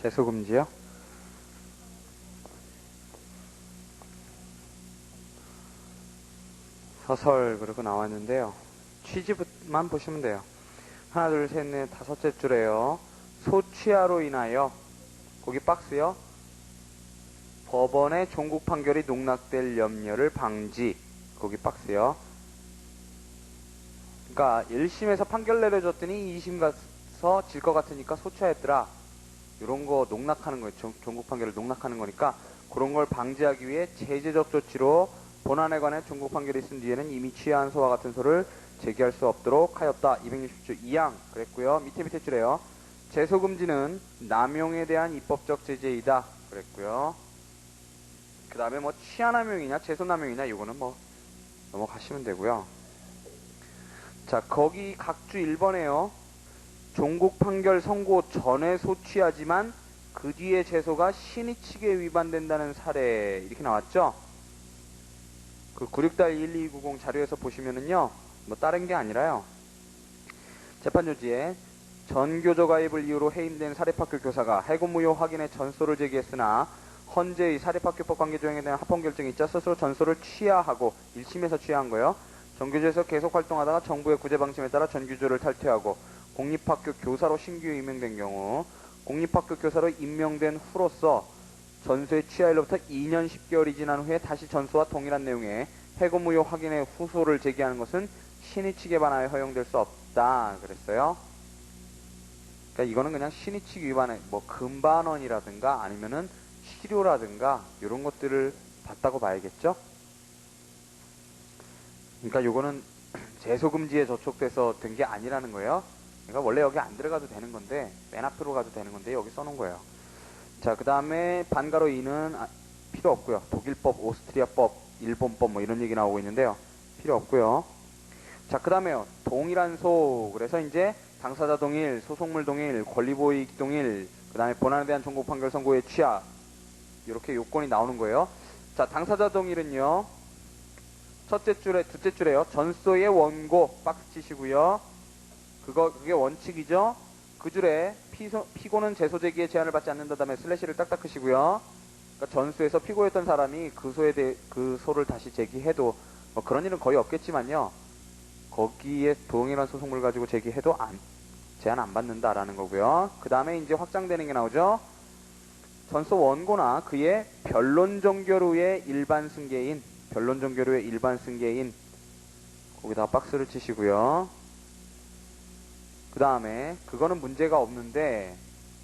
재소금지요? 서설 그리고 나왔는데요. 취지만 보시면 돼요. 하나, 둘, 셋, 넷, 다섯째 줄에요. 소취하로 인하여, 거기 박스요. 법원의 종국 판결이 농락될 염려를 방지, 거기 박스요. 그러니까 1심에서 판결 내려줬더니 2심 가서 질 것 같으니까 소취했더라. 이런 거 농락하는 거예요. 종국 판결을 농락하는 거니까 그런 걸 방지하기 위해 제재적 조치로 본안에 관해 종국 판결이 있은 뒤에는 이미 취하한 소와 같은 소를 제기할 수 없도록 하였다. 260조 2항 그랬고요. 밑에 줄에요. 재소금지는 남용에 대한 입법적 제재이다. 그랬고요. 그 다음에 뭐 취하남용이냐 재소남용이냐 이거는 뭐 넘어가시면 되고요. 자, 거기 각주 1번에요. 종국 판결 선고 전에 소취하지만 그 뒤에 재소가 신의칙에 위반된다는 사례 이렇게 나왔죠. 그 96-1290 자료에서 보시면은요, 뭐 다른 게 아니라요. 재판조지에 전교조 가입을 이유로 해임된 사립학교 교사가 해고무효 확인의 전소를 제기했으나 헌재의 사립학교법 관계 조항에 대한 합헌 결정이 있자 스스로 전소를 취하하고 1심에서 취하한 거예요. 전교조에서 계속 활동하다가 정부의 구제 방침에 따라 전교조를 탈퇴하고 공립학교 교사로 신규 임명된 경우 공립학교 교사로 임명된 후로서 전소의 취하일로부터 2년 10개월이 지난 후에 다시 전소와 동일한 내용의 해고무효 확인의 후소를 제기하는 것은 신의칙에 반하여 허용될 수 없다 그랬어요. 그러니까 이거는 그냥 신의칙 위반의 뭐 금반원이라든가 아니면은 치료라든가 이런 것들을 봤다고 봐야겠죠. 그러니까 요거는 재소금지에 저촉돼서 된 게 아니라는 거예요. 그러니까 원래 여기 안 들어가도 되는 건데 맨 앞으로 가도 되는 건데 여기 써놓은 거예요. 자, 그 다음에 반가로 2는 필요 없고요. 독일법, 오스트리아법, 일본법 뭐 이런 얘기 나오고 있는데요. 필요 없고요. 자, 그 다음에요. 동일한 소. 그래서 이제 당사자 동일, 소속물 동일, 권리보호이익 동일, 그 다음에 본안에 대한 종국 판결 선고의 취하 이렇게 요건이 나오는 거예요. 자, 당사자 동일은요. 첫째 줄에, 둘째 줄에요. 전소의 원고 박스 치시고요. 그게 원칙이죠. 그 줄에 피고는 재소 제기에 제한을 받지 않는다 다음에 슬래시를 딱딱 크시고요. 그러니까 전수에서 피고였던 사람이 그 소를 다시 제기해도 뭐 그런 일은 거의 없겠지만요. 거기에 동일한 소송물 가지고 제기해도 제한 안 받는다라는 거고요. 그 다음에 이제 확장되는 게 나오죠. 전소 원고나 그의 변론 종결후의 일반 승계인 거기다 박스를 치시고요. 그 다음에 그거는 문제가 없는데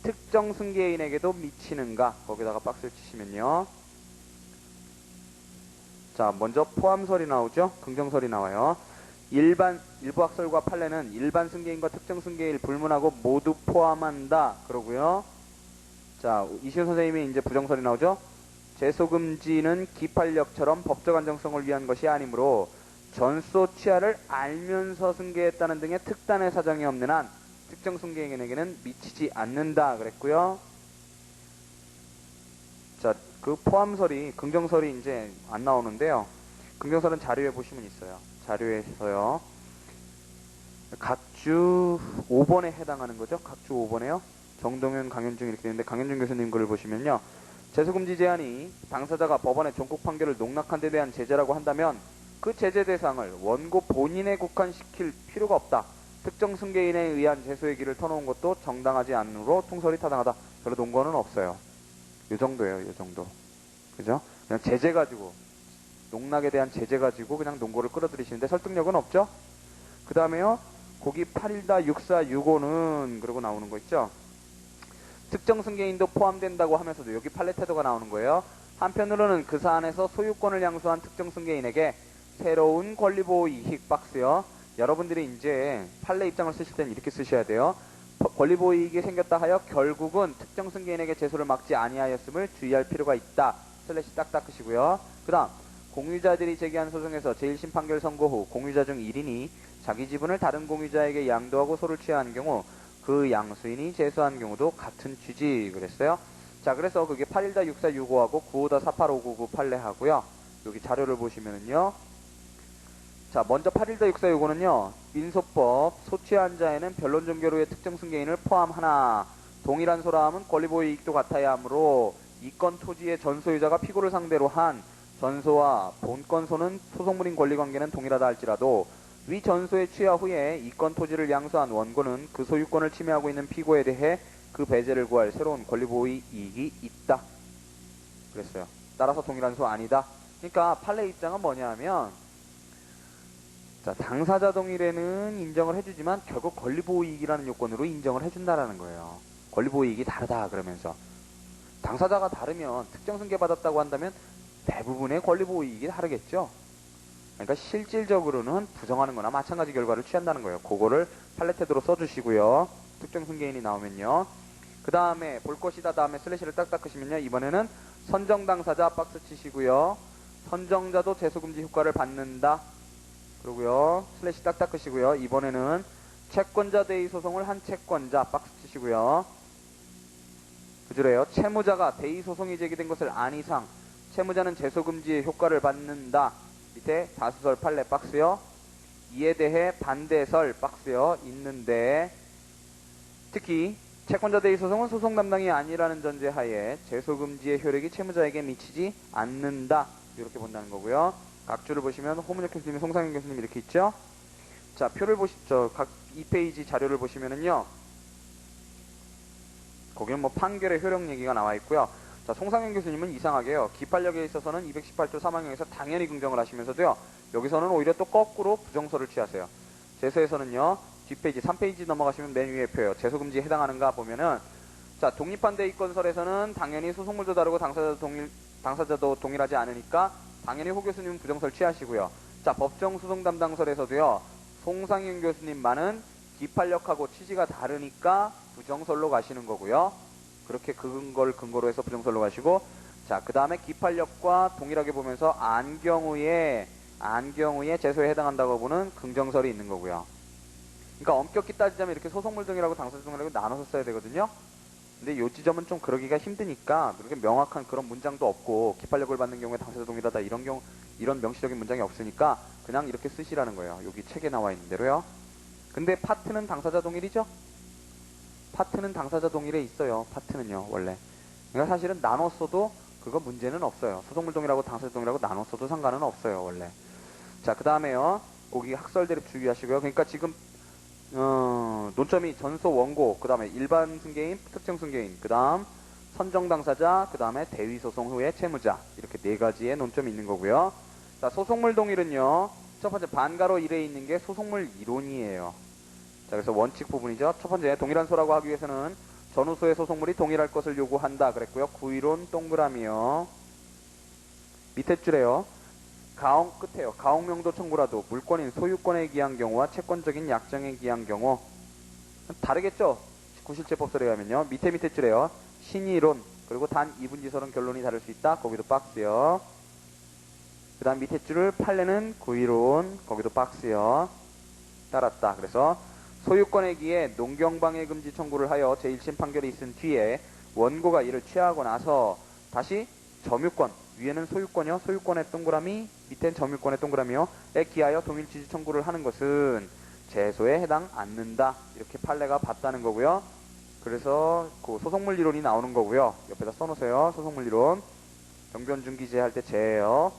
특정 승계인에게도 미치는가 거기다가 박스를 치시면요. 자, 먼저 포함설이 나오죠. 긍정설이 나와요. 일부 학설과 판례는 일반 승계인과 특정 승계인을 불문하고 모두 포함한다 그러고요. 자, 이시훈 선생님이 이제 부정설이 나오죠. 재소금지는 기판력처럼 법적 안정성을 위한 것이 아니므로 전소 취하를 알면서 승계했다는 등의 특단의 사정이 없는 한 특정 승계인에게는 미치지 않는다 그랬고요. 자, 그 포함설이 긍정설이 이제 안 나오는데요. 긍정설은 자료에 보시면 있어요. 자료에서요. 각주 5번에 해당하는 거죠. 각주 5번에요. 정동현, 강현중 이렇게 되는데 강현중 교수님 글을 보시면요. 재소금지 제한이 당사자가 법원의 종국 판결을 농락한 데 대한 제재라고 한다면 그 제재 대상을 원고 본인에 국한시킬 필요가 없다. 특정 승계인에 의한 재소의 길을 터놓은 것도 정당하지 않으므로 통설이 타당하다. 별로 논거는 없어요. 요 정도예요. 요 정도. 그죠? 그냥 제재 가지고 농락에 대한 제재 가지고 그냥 논거를 끌어들이시는데 설득력은 없죠? 그 다음에요. 거기 8.1465는 그러고 나오는 거 있죠? 특정 승계인도 포함된다고 하면서도 여기 판례 태도가 나오는 거예요. 한편으로는 그 사안에서 소유권을 양수한 특정 승계인에게 새로운 권리보호 이익 박스요. 여러분들이 이제 판례 입장을 쓰실 때는 이렇게 쓰셔야 돼요. 권리보호 이익이 생겼다 하여 결국은 특정 승계인에게 제소를 막지 아니하였음을 주의할 필요가 있다. 슬래시 딱딱 크시고요. 그 다음 공유자들이 제기한 소송에서 제1심 판결 선고 후 공유자 중 1인이 자기 지분을 다른 공유자에게 양도하고 소를 취하는 경우 그 양수인이 제소한 경우도 같은 취지 그랬어요. 자, 그래서 그게 8.1465하고 95-48599 판례하고요. 여기 자료를 보시면은요. 자, 먼저 8.1465는요. 민소법 소취한 자에는 변론 종결 후의 특정 승계인을 포함하나 동일한 소라 함은 권리보호 이익도 같아야 하므로 이건 토지의 전소유자가 피고를 상대로 한 전소와 본건소는 소송물인 권리관계는 동일하다 할지라도 위 전소의 취하 후에 이건 토지를 양수한 원고는 그 소유권을 침해하고 있는 피고에 대해 그 배제를 구할 새로운 권리보호 이익이 있다. 그랬어요. 따라서 동일한 소 아니다. 그러니까 판례 입장은 뭐냐 하면, 자, 당사자 동일에는 인정을 해주지만 결국 권리보호 이익이라는 요건으로 인정을 해준다라는 거예요. 권리보호 이익이 다르다 그러면서. 당사자가 다르면 특정 승계 받았다고 한다면 대부분의 권리보호 이익이 다르겠죠. 그러니까 실질적으로는 부정하는 거나 마찬가지 결과를 취한다는 거예요. 그거를 판례 태도로 써주시고요. 특정 승계인이 나오면요. 그 다음에 볼 것이다 다음에 슬래시를 딱딱 끄시면요. 이번에는 선정 당사자 박스 치시고요. 선정자도 재소금지 효과를 받는다. 그러고요. 슬래시 딱딱 끄시고요. 이번에는 채권자 대의 소송을 한 채권자 박스 치시고요. 그주래요. 채무자가 대의 소송이 제기된 것을 안 이상 채무자는 재소금지의 효과를 받는다. 밑에 다수설 판례 박스요. 이에 대해 반대설 박스요. 있는데 특히 채권자 대의 소송은 소송 담당이 아니라는 전제하에 재소금지의 효력이 채무자에게 미치지 않는다. 이렇게 본다는 거고요. 각주를 보시면 호문혁 교수님, 송상현 교수님 이렇게 있죠. 자, 표를 보시죠. 각 2페이지 자료를 보시면은요. 거기는 뭐 판결의 효력 얘기가 나와 있고요. 자, 송상현 교수님은 이상하게요. 기판력에 있어서는 218조 3항에서 당연히 긍정을 하시면서도요. 여기서는 오히려 또 거꾸로 부정서를 취하세요. 재소에서는요. 뒷페이지 3페이지 넘어가시면 맨 위에 표요. 재소금지에 해당하는가 보면은, 자, 독립한 대의권설에서는 당연히 소송물도 다르고 당사자도 동일하지 않으니까 당연히 호 교수님은 부정설 취하시고요. 자, 법정소송 담당설에서도요. 송상현 교수님만은 기판력하고 취지가 다르니까 부정설로 가시는 거고요. 그렇게 걸 근거로 해서 부정설로 가시고, 자, 그 다음에 기판력과 동일하게 보면서 안경우의 재소에 해당한다고 보는 긍정설이 있는 거고요. 그러니까 엄격히 따지자면 이렇게 소송물 등이라고 당사자 등이라고 나눠서 써야 되거든요. 근데 요 지점은 좀 그러기가 힘드니까 그렇게 명확한 그런 문장도 없고 기판력을 받는 경우에 당사자 동일하다 이런 명시적인 문장이 없으니까 그냥 이렇게 쓰시라는 거예요. 여기 책에 나와 있는 대로요. 근데 파트는 당사자 동일이죠? 파트는 당사자 동일에 있어요. 파트는요, 원래. 그러니까 사실은 나눴어도 그거 문제는 없어요. 소송물 동일하고 당사자 동일하고 나눴어도 상관은 없어요, 원래. 자, 그 다음에요. 거기 학설 대립 주의하시고요. 그러니까 지금 논점이 전소 원고, 그 다음에 일반 승계인, 특정 승계인, 그 다음 선정 당사자, 그 다음에 대위 소송 후에 채무자, 이렇게 네 가지의 논점이 있는 거고요. 자, 소송물 동일은요. 첫 번째 반가로 1에 있는 게 소송물 이론이에요. 자, 그래서 원칙 부분이죠. 첫 번째 동일한 소라고 하기 위해서는 전후소의 소송물이 동일할 것을 요구한다 그랬고요. 구이론 동그라미요. 밑에 줄에요. 가홍 끝에요. 가홍명도 청구라도 물권인 소유권에 기한 경우와 채권적인 약정에 기한 경우 다르겠죠? 구실제법설에 의하면요. 밑에 줄에요. 신의론 그리고 단 이분지설은 결론이 다를 수 있다. 거기도 박스요. 그 다음 밑에 줄을 판례는 구이론 거기도 박스요. 따랐다. 그래서 소유권에 기해 농경방해 금지 청구를 하여 제1심 판결이 있은 뒤에 원고가 이를 취하하고 나서 다시 점유권 위에는 소유권이요. 소유권의 동그라미 밑엔 점유권의 동그라미요.에 기하여 동일취지 청구를 하는 것은 재소에 해당 않는다. 이렇게 판례가 봤다는 거고요. 그래서 그 소송물 이론이 나오는 거고요. 옆에다 써놓으세요. 소송물 이론. 정변중기재 할 때 재예요.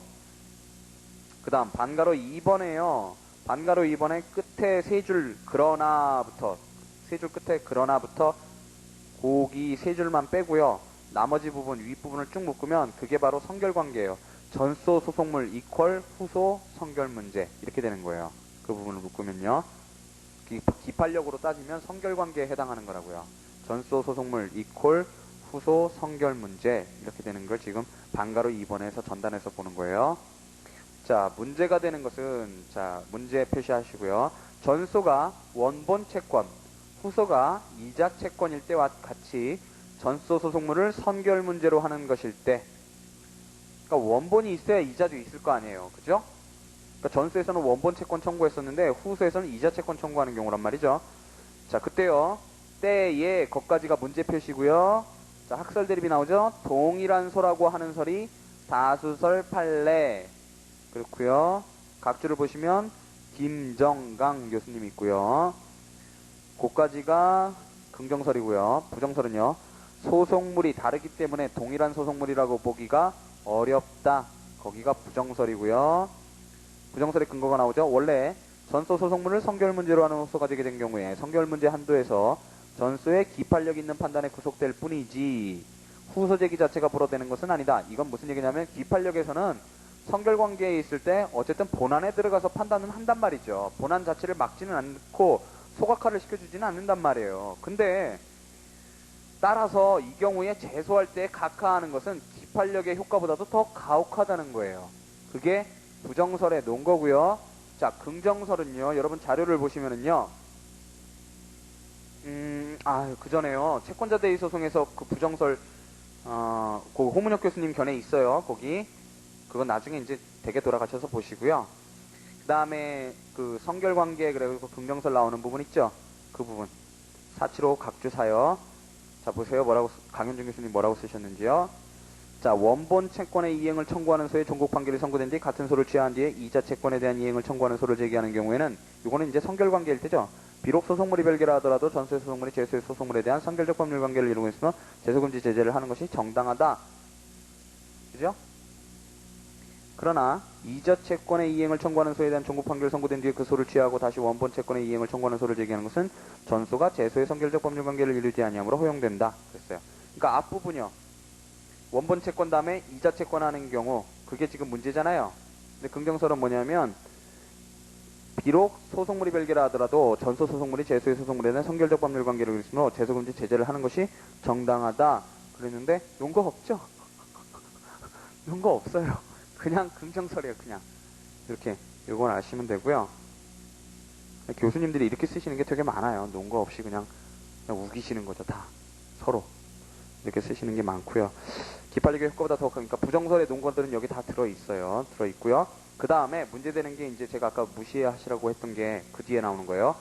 그 다음 반가로 2번에요. 반가로 2번에 끝에 세 줄 그러나부터 고기 세 줄만 빼고요. 나머지 부분 윗부분을 쭉 묶으면 그게 바로 선결관계예요. 전소 소송물 이퀄 후소 선결문제 이렇게 되는 거예요. 그 부분을 묶으면요. 기판력으로 따지면 선결관계에 해당하는 거라고요. 전소 소송물 이퀄 후소 선결문제 이렇게 되는 걸 지금 반가로 2번에서 전단해서 보는 거예요. 자, 문제가 되는 것은, 자, 문제 표시하시고요. 전소가 원본 채권, 후소가 이자 채권일 때와 같이 전소 소송물을 선결 문제로 하는 것일 때, 그러니까 원본이 있어야 이자도 있을 거 아니에요. 그죠? 그러니까 전소에서는 원본 채권 청구했었는데, 후소에서는 이자 채권 청구하는 경우란 말이죠. 자, 그때요. 때에 것까지가 문제 표시고요. 자, 학설 대립이 나오죠? 동일한 소라고 하는 설이 다수설 판례. 그렇고요. 각주를 보시면 김정강 교수님 있고요. 그까지가 긍정설이고요. 부정설은요. 소속물이 다르기 때문에 동일한 소속물이라고 보기가 어렵다. 거기가 부정설이고요. 부정설의 근거가 나오죠. 원래 전소 소속물을 성결 문제로 하는 호소가 되게 된 경우에 성결 문제 한도에서 전소의 기판력 있는 판단에 구속될 뿐이지 후소 제기 자체가 불어되는 것은 아니다. 이건 무슨 얘기냐면 기판력에서는 성결 관계에 있을 때 어쨌든 본안에 들어가서 판단은 한단 말이죠. 본안 자체를 막지는 않고 소각화를 시켜주지는 않는단 말이에요. 근데 따라서 이 경우에 제소할 때 각하하는 것은 기판력의 효과보다도 더 가혹하다는 거예요. 그게 부정설에 놓은 거고요. 자, 긍정설은요. 여러분 자료를 보시면은요. 그 전에요. 채권자 대의 소송에서 그 부정설 그 호문혁 교수님 견해 있어요. 거기. 그건 나중에 이제 댁에 돌아가셔서 보시고요. 그 다음에 그 성결관계 그리고 긍정설 나오는 부분 있죠. 그 부분. 475 각주사요. 자, 보세요. 강현준 교수님 뭐라고 쓰셨는지요. 자, 원본 채권의 이행을 청구하는 소에 종국 판결이 선고된 뒤 같은 소를 취하한 뒤에 이자 채권에 대한 이행을 청구하는 소를 제기하는 경우에는 이거는 이제 성결관계일 때죠. 비록 소송물이 별개라 하더라도 전소의 소송물이 제소의 소송물에 대한 성결적 법률 관계를 이루고 있으며 제소금지 제재를 하는 것이 정당하다. 그죠? 그러나 이자 채권의 이행을 청구하는 소에 대한 종국 판결이 선고된 뒤에 그 소를 취하고 다시 원본 채권의 이행을 청구하는 소를 제기하는 것은 전소가 제소의 성결적 법률 관계를 이루지 아니하므로 허용된다. 그랬어요. 그러니까 앞부분이요. 원본 채권 다음에 이자 채권 하는 경우 그게 지금 문제잖아요. 근데 긍정설은 뭐냐면 비록 소송물이 별개라 하더라도 전소 소송물이 제소의 소송물에 대한 성결적 법률 관계를 이루므로 제소금지 제재를 하는 것이 정당하다. 그랬는데 용거 없죠? 용거 없어요. 그냥 긍정설이에요. 그냥 이렇게 요건 아시면 되고요. 교수님들이 이렇게 쓰시는 게 되게 많아요. 논거 없이 그냥 우기시는 거죠. 다 서로 이렇게 쓰시는 게 많고요. 기판력의 효과보다 더 그러니까 부정설의 논거들은 여기 다 들어있어요. 들어있고요. 그 다음에 문제되는 게 이제 제가 아까 무시하시라고 했던 게 그 뒤에 나오는 거예요.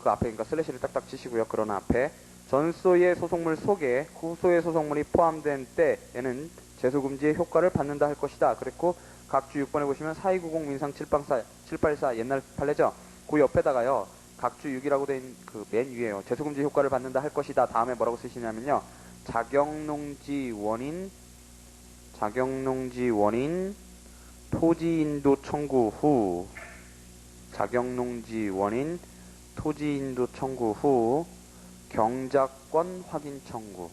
그 앞에 그러니까 슬래시를 딱딱 치시고요. 그런 앞에 전소의 소송물 속에 후소의 소송물이 포함된 때에는 제소금지의 효과를 받는다 할 것이다. 그랬고 각주 6번에 보시면 4290 민상 784 옛날 판례죠. 그 옆에다가요. 각주 6이라고 된 그 맨 위에요. 제소금지 효과를 받는다 할 것이다. 다음에 뭐라고 쓰시냐면요. 자격농지 원인 토지인도 청구 후 자격농지 원인 토지인도 청구 후 경작권 확인 청구.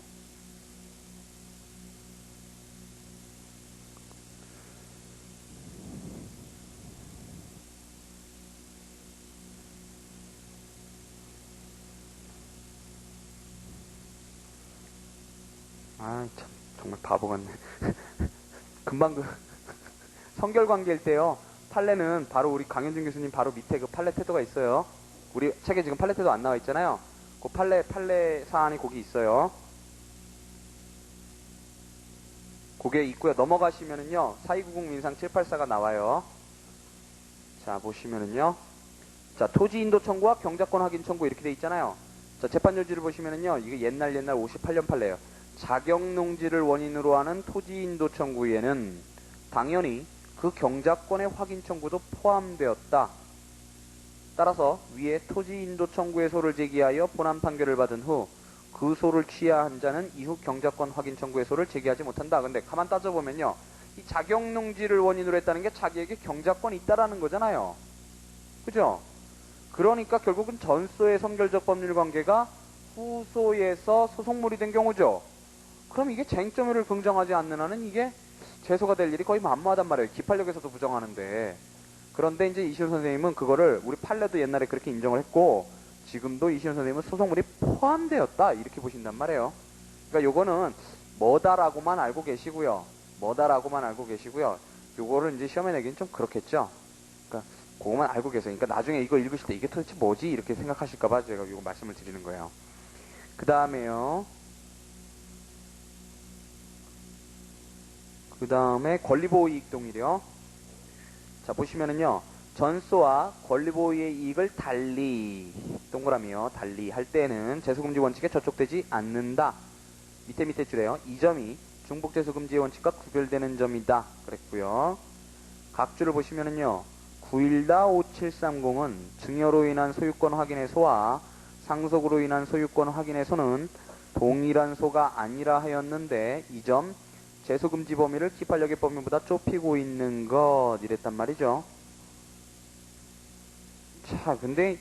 아, 참, 정말 바보 같네. 금방 성결관계일 때요. 판례는 바로 우리 강현준 교수님 바로 밑에 그 판례 태도가 있어요. 우리 책에 지금 판례 태도 안 나와 있잖아요. 그 판례 사안이 거기 있어요. 그게 있고요. 넘어가시면은요. 4290 민상 784가 나와요. 자, 보시면은요. 자, 토지 인도 청구와 경작권 확인 청구 이렇게 돼 있잖아요. 자, 재판 요지를 보시면은요. 이게 옛날 58년 판례예요. 자격농지를 원인으로 하는 토지 인도 청구에는 당연히 그 경작권의 확인 청구도 포함되었다. 따라서 위에 토지 인도 청구의 소를 제기하여 본안 판결을 받은 후 그 소를 취하한 자는 이후 경작권 확인 청구의 소를 제기하지 못한다. 근데 가만 따져보면요. 이 자격농지를 원인으로 했다는 게 자기에게 경작권이 있다라는 거잖아요. 그죠? 그러니까 결국은 전소의 성결적 법률 관계가 후소에서 소송물이 된 경우죠. 그럼 이게 쟁점을 긍정하지 않는 한은 이게 제소가 될 일이 거의 만무하단 말이에요. 기판력에서도 부정하는데. 그런데 이제 이시훈 선생님은 그거를 우리 판례도 옛날에 그렇게 인정을 했고 지금도 이시훈 선생님은 소송물이 포함되었다 이렇게 보신단 말이에요. 그러니까 요거는 뭐다라고만 알고 계시고요. 요거를 이제 시험에 내기는 좀 그렇겠죠. 그러니까 그거만 알고 계세요. 그러니까 나중에 이거 읽으실 때 이게 도대체 뭐지 이렇게 생각하실까봐 제가 요거 말씀을 드리는 거예요. 그 다음에 권리보호 이익 동일이요. 자, 보시면은요. 전소와 권리보호의 이익을 달리 할 때는 제소금지 원칙에 저촉되지 않는다. 밑에 줄에요. 이 점이 중복제소금지의 원칙과 구별되는 점이다. 그랬고요. 각주를 보시면은요. 9145730은 증여로 인한 소유권 확인의 소와 상속으로 인한 소유권 확인에서는 동일한 소가 아니라 하였는데 이 점 제소금지 범위를 기판력의 범위보다 좁히고 있는 것 이랬단 말이죠. 자, 근데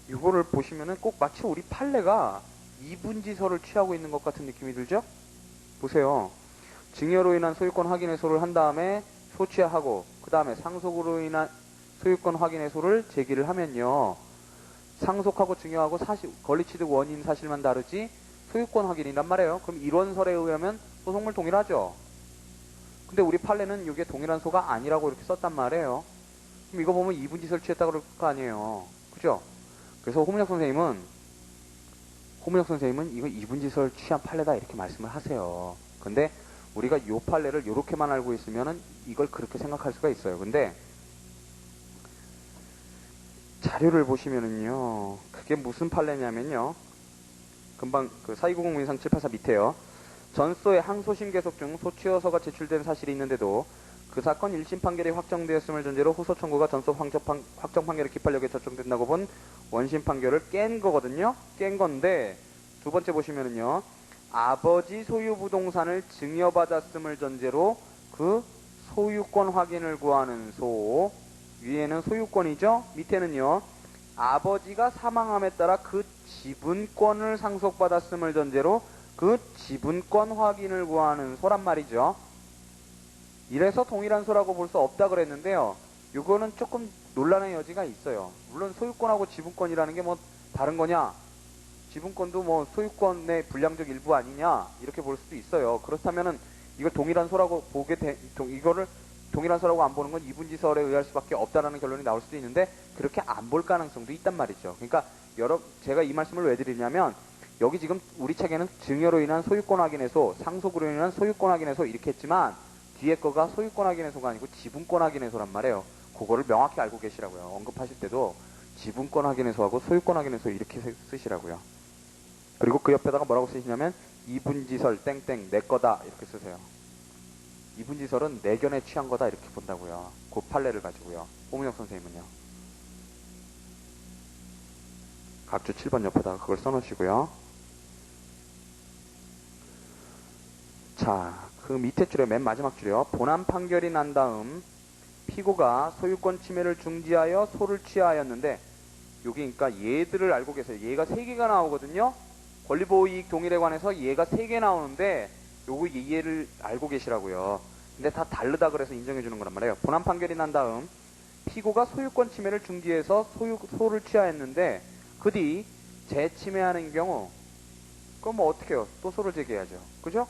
이거를 보시면은 꼭 마치 우리 판례가 이분지설을 취하고 있는 것 같은 느낌이 들죠? 보세요. 증여로 인한 소유권 확인해소를 한 다음에 소취하고 그 다음에 상속으로 인한 소유권 확인해소를 제기를 하면요. 상속하고 증여하고 권리취득 원인 사실만 다르지 소유권 확인이란 말이에요. 그럼 일원설에 의하면 소송물 동일하죠. 근데 우리 판례는 이게 동일한 소가 아니라고 이렇게 썼단 말이에요. 그럼 이거 보면 이분지설 취했다 그럴 거 아니에요. 그죠? 그래서 호문혁 선생님은 이거 이분지설 취한 판례다 이렇게 말씀을 하세요. 근데 우리가 이 판례를 이렇게만 알고 있으면은 이걸 그렇게 생각할 수가 있어요. 근데 자료를 보시면은요, 그게 무슨 판례냐면요, 금방 그 사이구공민상 784 밑에요. 전소의 항소심 계속 중 소취여서가 제출된 사실이 있는데도 그 사건 1심 판결이 확정되었음을 전제로 후소 청구가 전소 확정 판결의 기판력에 적용된다고 본 원심 판결을 깬 거거든요. 깬 건데 두 번째 보시면은요. 아버지 소유 부동산을 증여받았음을 전제로 그 소유권 확인을 구하는 소 위에는 소유권이죠. 밑에는요. 아버지가 사망함에 따라 그 지분권을 상속받았음을 전제로 그 지분권 확인을 구하는 소란 말이죠. 이래서 동일한 소라고 볼 수 없다 그랬는데요. 이거는 조금 논란의 여지가 있어요. 물론 소유권하고 지분권이라는 게 뭐 다른 거냐? 지분권도 뭐 소유권의 불량적 일부 아니냐? 이렇게 볼 수도 있어요. 그렇다면은 이걸 동일한 소라고 이거를 동일한 소라고 안 보는 건 이분지설에 의할 수밖에 없다라는 결론이 나올 수도 있는데 그렇게 안 볼 가능성도 있단 말이죠. 그러니까 제가 이 말씀을 왜 드리냐면 여기 지금 우리 책에는 증여로 인한 소유권 확인해소, 상속으로 인한 소유권 확인해소 이렇게 했지만 뒤에 거가 소유권 확인해소가 아니고 지분권 확인해소란 말이에요. 그거를 명확히 알고 계시라고요. 언급하실 때도 지분권 확인해소하고 소유권 확인해소 이렇게 쓰시라고요. 그리고 그 옆에다가 뭐라고 쓰시냐면 이분지설 땡땡 내 거다 이렇게 쓰세요. 이분지설은 내 견에 취한 거다 이렇게 본다고요. 그 판례를 가지고요. 호문혁 선생님은요. 각주 7번 옆에다가 그걸 써놓으시고요. 자, 그 밑에 줄에 맨 마지막 줄이요. 본안 판결이 난 다음 피고가 소유권 침해를 중지하여 소를 취하였는데 여기 그러니까 얘들을 알고 계세요. 얘가 3개가 나오거든요. 권리보호이익 동일에 관해서 얘가 3개 나오는데 요거 얘를 알고 계시라고요. 근데 다 다르다 그래서 인정해 주는 거란 말이에요. 본안 판결이 난 다음 피고가 소유권 침해를 중지해서 소를 취하였는데 그 뒤 재침해하는 경우 그럼 뭐 어떻게 해요? 또 소를 제기해야죠. 그죠?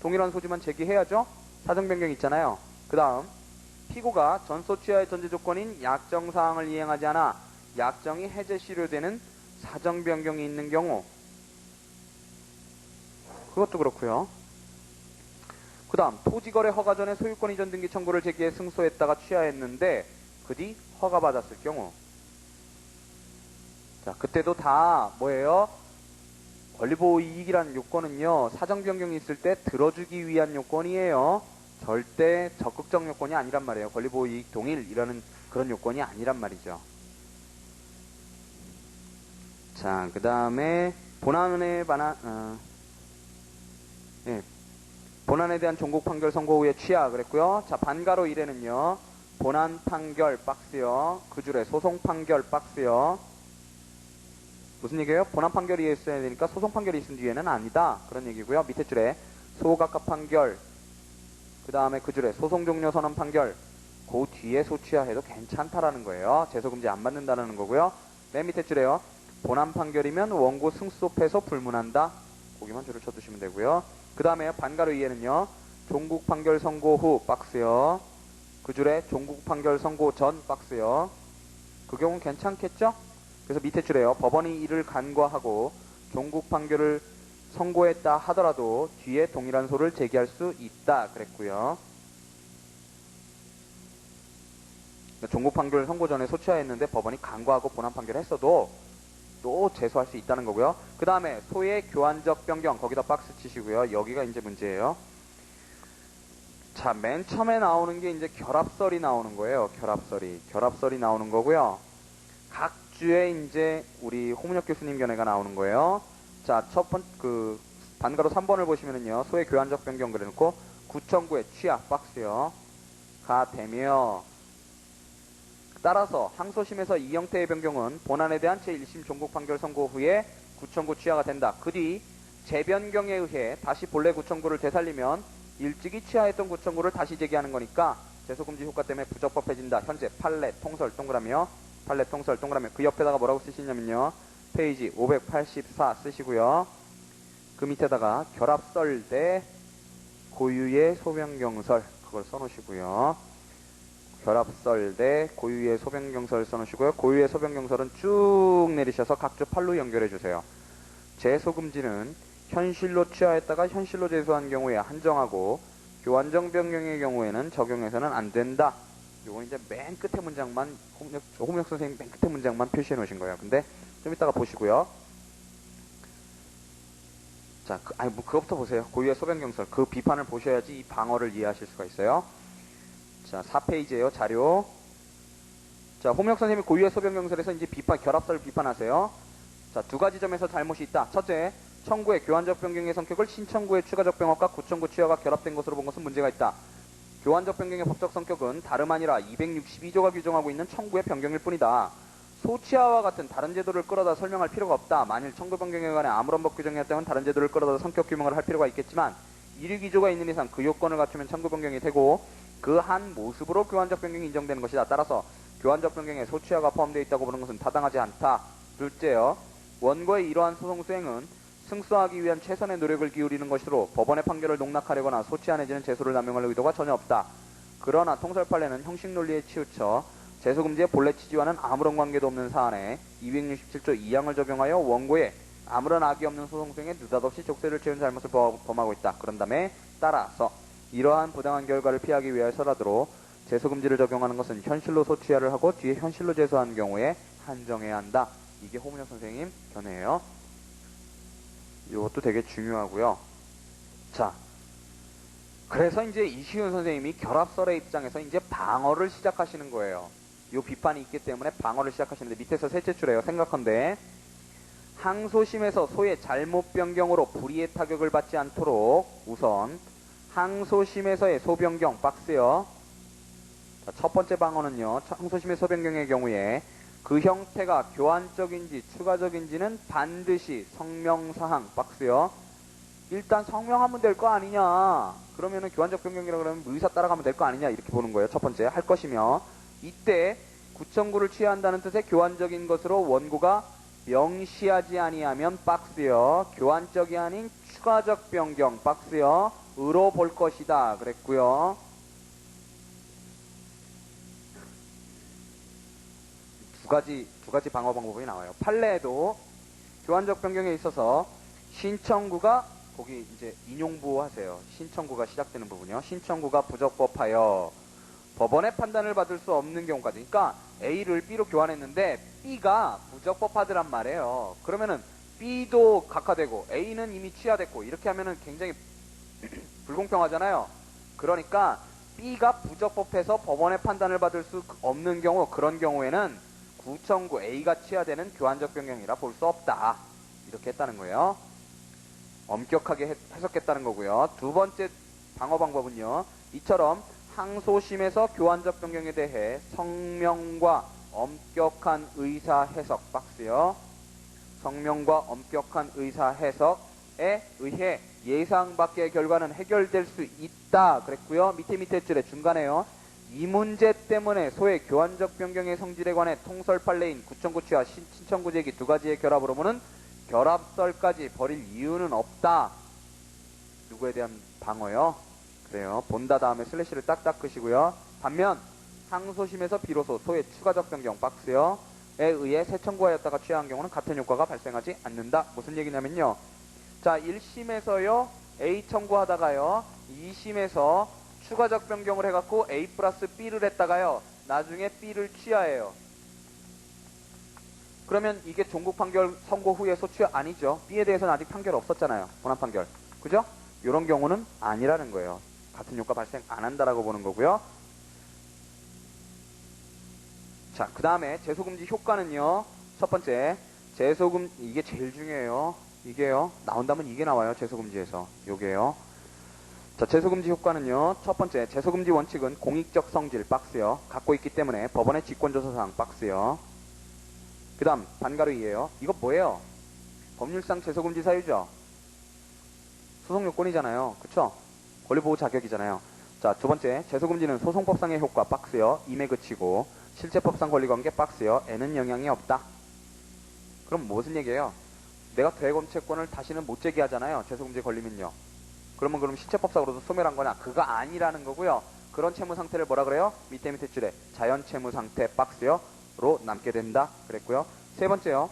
동일한 소지만 제기해야죠. 사정 변경 있잖아요. 그 다음 피고가 전소 취하의 전제 조건인 약정사항을 이행하지 않아 약정이 해제 시효되는 사정 변경이 있는 경우 그것도 그렇고요. 그 다음 토지거래 허가 전에 소유권 이전 등기 청구를 제기해 승소했다가 취하했는데 그 뒤 허가받았을 경우 자 그때도 다 뭐예요? 권리보호이익이라는 요건은요 사정 변경이 있을 때 들어주기 위한 요건이에요. 절대 적극적 요건이 아니란 말이에요. 권리보호이익 동일이라는 그런 요건이 아니란 말이죠. 자, 그 다음에 본안에 본안에 대한 종국 판결 선고 후에 취하 그랬고요. 자, 반가로 1에는요. 본안 판결 박스요. 그 줄에 소송 판결 박스요. 무슨 얘기예요? 본안 판결이 있어야 되니까 소송 판결이 있은 뒤에는 아니다. 그런 얘기고요. 밑에 줄에 소각합 판결 그 다음에 그 줄에 소송 종료 선언 판결 그 뒤에 소취하해도 괜찮다라는 거예요. 제소금지 안 받는다는 거고요. 맨 밑에 줄에요. 본안 판결이면 원고 승소 패소 불문한다. 거기만 줄을 쳐두시면 되고요. 그 다음에 반가로 2에는요. 종국 판결 선고 후 박스요. 그 줄에 종국 판결 선고 전 박스요. 그 경우는 괜찮겠죠? 그래서 밑에 줄에요. 법원이 이를 간과하고 종국 판결을 선고했다 하더라도 뒤에 동일한 소를 제기할 수 있다 그랬고요. 종국 판결 선고 전에 소취하였는데 법원이 간과하고 본안 판결을 했어도 또 제소할 수 있다는 거고요. 그 다음에 소의 교환적 변경 거기다 박스 치시고요. 여기가 이제 문제예요. 자, 맨 처음에 나오는 게 이제 결합설이 나오는 거예요. 결합설이 나오는 거고요. 각 주에 이제 우리 홍문혁 교수님 견해가 나오는 거예요. 자, 반가로 3번을 보시면은요, 소의 교환적 변경 그래놓고 구청구의 취하 박스요. 가 되며, 따라서 항소심에서 이 형태의 변경은 본안에 대한 제1심 종국 판결 선고 후에 구청구 취하가 된다. 그 뒤 재변경에 의해 다시 본래 구청구를 되살리면 일찍이 취하했던 구청구를 다시 제기하는 거니까 제소금지 효과 때문에 부적법해진다. 현재 판례 통설 동그라미요. 판례 통설 동그라미. 그 옆에다가 뭐라고 쓰시냐면요, 페이지 584 쓰시고요. 그 밑에다가 결합설대 고유의 소변경설 그걸 써놓으시고요. 결합설대 고유의 소변경설 써놓으시고요. 고유의 소변경설은 쭉 내리셔서 각주 팔로 연결해주세요. 제소금지는 현실로 취하했다가 현실로 제소한 경우에 한정하고 교환적 변경의 경우에는 적용해서는 안 된다. 요거 이제 맨 끝에 문장만 홍문혁 선생님 맨 끝에 문장만 표시해 놓으신 거예요. 근데 좀 이따가 보시고요. 자, 그거부터 보세요. 고유의 소변경설 그 비판을 보셔야지 이 방어를 이해하실 수가 있어요. 자, 4페이지에요. 자료. 자, 홍문혁 선생님이 고유의 소변경설에서 이제 결합설 비판하세요. 자, 두 가지 점에서 잘못이 있다. 첫째, 청구의 교환적 변경의 성격을 신청구의 추가적 병합과 구청구 취하가 결합된 것으로 본 것은 문제가 있다. 교환적 변경의 법적 성격은 다름 아니라 262조가 규정하고 있는 청구의 변경일 뿐이다. 소취하와 같은 다른 제도를 끌어다 설명할 필요가 없다. 만일 청구 변경에 관해 아무런 법 규정이 없다면 다른 제도를 끌어다 성격 규명을 할 필요가 있겠지만 1위기조가 있는 이상 그 요건을 갖추면 청구 변경이 되고 그 한 모습으로 교환적 변경이 인정되는 것이다. 따라서 교환적 변경에 소취하가 포함되어 있다고 보는 것은 타당하지 않다. 둘째요. 원고의 이러한 소송 수행은 승소하기 위한 최선의 노력을 기울이는 것으로 법원의 판결을 농락하려거나 소취하 내지는 제소를 남용할 의도가 전혀 없다. 그러나 통설 판례는 형식 논리에 치우쳐 제소금지의 본래 취지와는 아무런 관계도 없는 사안에 267조 2항을 적용하여 원고에 아무런 악의 없는 소송 수행에 느닷없이 족쇄를 채운 잘못을 범하고 있다. 그런 다음에 따라서 이러한 부당한 결과를 피하기 위해서라도 제소금지를 적용하는 것은 현실로 소취하를 하고 뒤에 현실로 제소한 경우에 한정해야 한다. 이게 홍문혁 선생님 견해예요. 이것도 되게 중요하고요. 자, 그래서 이제 이시훈 선생님이 결합설의 입장에서 이제 방어를 시작하시는 거예요. 이 비판이 있기 때문에 방어를 시작하시는데 밑에서 셋째 줄에요. 생각한데 항소심에서 소의 잘못 변경으로 불이의 타격을 받지 않도록 우선 항소심에서의 소변경 박스요. 자, 첫 번째 방어는요. 항소심의 소변경의 경우에 그 형태가 교환적인지 추가적인지는 반드시 성명사항 박스요. 일단 성명하면 될 거 아니냐. 그러면은 교환적 변경이라 그러면 의사 따라가면 될 거 아니냐. 이렇게 보는 거예요. 첫 번째 할 것이며 이때 구청구를 취한다는 뜻의 교환적인 것으로 원고가 명시하지 아니하면 박스요. 교환적이 아닌 추가적 변경 박스요. 으로 볼 것이다. 그랬고요. 두 가지 방어 방법이 나와요. 판례에도 교환적 변경에 있어서 신청구가 거기 이제 인용부 하세요. 신청구가 시작되는 부분이요. 신청구가 부적법하여 법원의 판단을 받을 수 없는 경우까지. 그러니까 A를 B로 교환했는데 B가 부적법하더란 말이에요. 그러면은 B도 각하되고 A는 이미 취하됐고 이렇게 하면은 굉장히 불공평하잖아요. 그러니까 B가 부적법해서 법원의 판단을 받을 수 없는 경우, 그런 경우에는 구청구 A가 취하되는 교환적 변경이라 볼 수 없다. 이렇게 했다는 거예요. 엄격하게 해석했다는 거고요. 두 번째 방어 방법은요. 이처럼 항소심에서 교환적 변경에 대해 성명과 엄격한 의사 해석 박스요. 성명과 엄격한 의사 해석에 의해 예상 밖의 결과는 해결될 수 있다. 그랬고요. 밑에 줄에 중간에요. 이 문제 때문에 소의 교환적 변경의 성질에 관해 통설 판례인 구청구 취하 신청구 제기 두 가지의 결합으로 보는 결합설까지 벌일 이유는 없다. 누구에 대한 방어요? 그래요. 본다 다음에 슬래시를 딱딱 끄시고요. 반면 항소심에서 비로소 소의 추가적 변경 박스요. 에 의해 새 청구하였다가 취하한 경우는 같은 효과가 발생하지 않는다. 무슨 얘기냐면요. 자, 1심에서요. A 청구하다가요. 2심에서 추가적 변경을 해갖고 A 플러스 B를 했다가요. 나중에 B를 취하해요. 그러면 이게 종국 판결 선고 후에 소취 아니죠. B에 대해서는 아직 판결 없었잖아요. 본안 판결. 그죠? 이런 경우는 아니라는 거예요. 같은 효과 발생 안 한다라고 보는 거고요. 자, 그 다음에 제소금지 효과는요. 첫 번째, 재소금, 이게 제일 중요해요. 이게요. 나온다면 이게 나와요. 재소금지에서. 요게요. 자, 재소금지 효과는요. 첫 번째, 재소금지 원칙은 공익적 성질 박스요. 갖고 있기 때문에 법원의 직권조사사항 박스요. 그 다음, 반가로 이에요. 이거 뭐예요? 법률상 재소금지 사유죠. 소송요건이잖아요. 그쵸? 권리보호 자격이잖아요. 자, 두 번째, 재소금지는 소송법상의 효과 박스요. 임에 그치고 실제법상 권리관계 박스요. 에는 영향이 없다. 그럼 무슨 얘기예요? 내가 대검채권을 다시는 못 제기하잖아요. 재소금지 걸리면요. 그럼 실체법상으로도 소멸한 거냐? 그거 아니라는 거고요. 그런 채무 상태를 뭐라 그래요? 밑에 줄에 자연 채무 상태 박스요.로 남게 된다. 그랬고요. 세 번째요.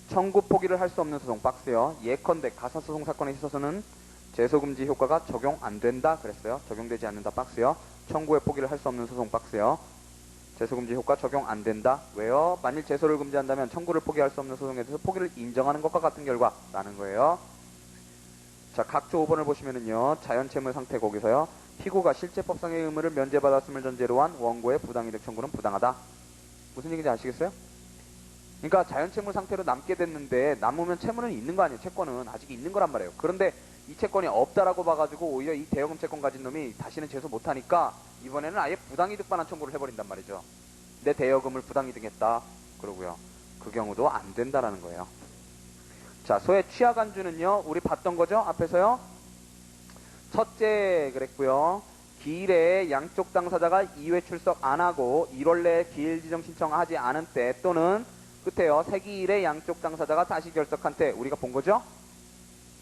청구 포기를 할 수 없는 소송 박스요. 예컨대 가사소송 사건에 있어서는 재소금지 효과가 적용 안 된다. 그랬어요. 적용되지 않는다. 박스요. 청구의 포기를 할 수 없는 소송 박스요. 재소금지 효과 적용 안 된다. 왜요? 만일 재소를 금지한다면 청구를 포기할 수 없는 소송에 대해서 포기를 인정하는 것과 같은 결과라는 거예요. 자, 각조 5번을 보시면은요. 자연채무 상태 거기서요. 피고가 실제법상의 의무를 면제받았음을 전제로 한 원고의 부당이득 청구는 부당하다. 무슨 얘기인지 아시겠어요? 그러니까 자연채무 상태로 남게 됐는데 남으면 채무는 있는 거 아니에요. 채권은 아직 있는 거란 말이에요. 그런데 이 채권이 없다라고 봐가지고 오히려 이 대여금 채권 가진 놈이 다시는 재소 못하니까 이번에는 아예 부당이득 반환 청구를 해버린단 말이죠. 내 대여금을 부당이득했다. 그러고요. 그 경우도 안 된다라는 거예요. 자, 소의 취하간주는요. 우리 봤던 거죠? 앞에서요. 첫째 그랬고요. 기일에 양쪽 당사자가 2회 출석 안 하고 1월 내에 기일 지정 신청하지 않은 때 또는 끝에요. 세기일에 양쪽 당사자가 다시 결석한 때 우리가 본 거죠?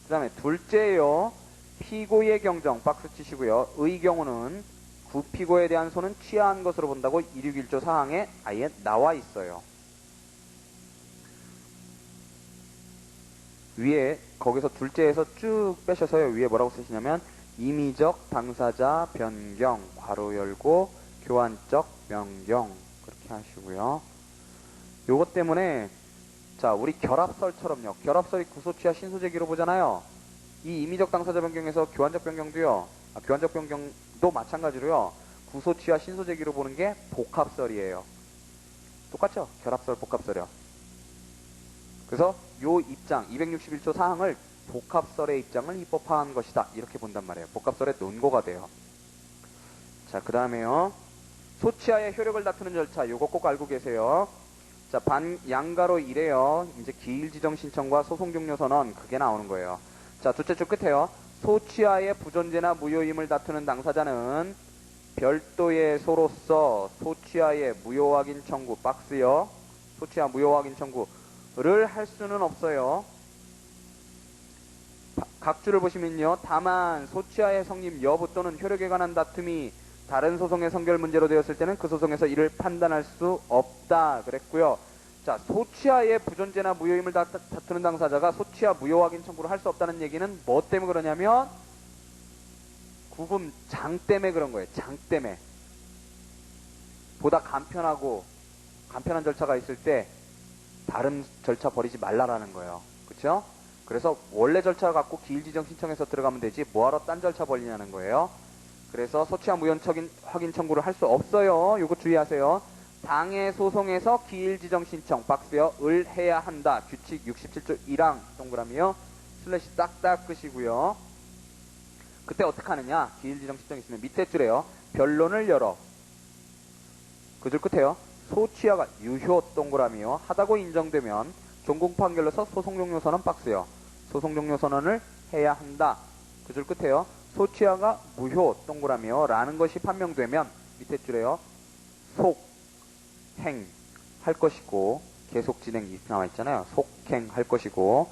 그 다음에 둘째요. 피고의 경정 박스 치시고요. 의 경우는 구피고에 대한 소는 취하한 것으로 본다고 261조 사항에 아예 나와 있어요. 위에 거기서 둘째에서 쭉 빼셔서요. 위에 뭐라고 쓰시냐면 임의적 당사자 변경 괄호 열고 교환적 변경 그렇게 하시고요. 요것 때문에 자, 우리 결합설처럼요. 결합설이 구소취하 신소제기로 보잖아요. 이 임의적 당사자 변경에서 교환적 변경도요. 교환적 변경도 마찬가지로요. 구소취하 신소제기로 보는 게 복합설이에요. 똑같죠? 결합설, 복합설이요. 그래서 요 입장, 261조 사항을 복합설의 입장을 입법화한 것이다. 이렇게 본단 말이에요. 복합설의 논거가 돼요. 자, 그 다음에요. 소취하의 효력을 다투는 절차. 요거 꼭 알고 계세요. 자, 양가로 이래요. 이제 기일 지정 신청과 소송 종료 선언 그게 나오는 거예요. 자, 둘째 줄 끝에요. 소취하의 부존재나 무효임을 다투는 당사자는 별도의 소로서 소취하의 무효 확인 청구 박스요. 소취하 무효 확인 청구를 할 수는 없어요. 각주를 보시면요. 다만 소취하의 성립 여부 또는 효력에 관한 다툼이 다른 소송의 성결 문제로 되었을 때는 그 소송에서 이를 판단할 수 없다 그랬고요. 자, 소취하의 부존재나 무효임을 다투는 당사자가 소취하 무효 확인 청구를 할 수 없다는 얘기는 뭐 때문에 그러냐면 구금 장 때문에 그런 거예요. 장 때문에. 보다 간편한 절차가 있을 때 다른 절차 버리지 말라라는 거예요. 그렇죠? 그래서 원래 절차 갖고 기일 지정 신청해서 들어가면 되지 뭐하러 딴 절차 벌리냐는 거예요. 그래서 소취하 무효 확인 청구를 할 수 없어요. 요거 주의하세요. 당해 소송에서 기일 지정 신청 박스요. 을 해야 한다. 규칙 67조 1항 동그라미요. 슬래시 딱딱 끄시고요. 그때 어떻게 하느냐. 기일 지정 신청 있으면 밑에 줄에요. 변론을 열어. 그 줄 끝에요. 소취하가 유효 동그라미요. 하다고 인정되면 종공 판결로서 소송 종료 선언 박스요. 소송 종료 선언을 해야 한다. 그 줄 끝에요. 소취하가 무효 동그라미요. 라는 것이 판명되면 밑에 줄에요. 속행 할 것이고 계속 진행 이렇게 나와 있잖아요. 속행 할 것이고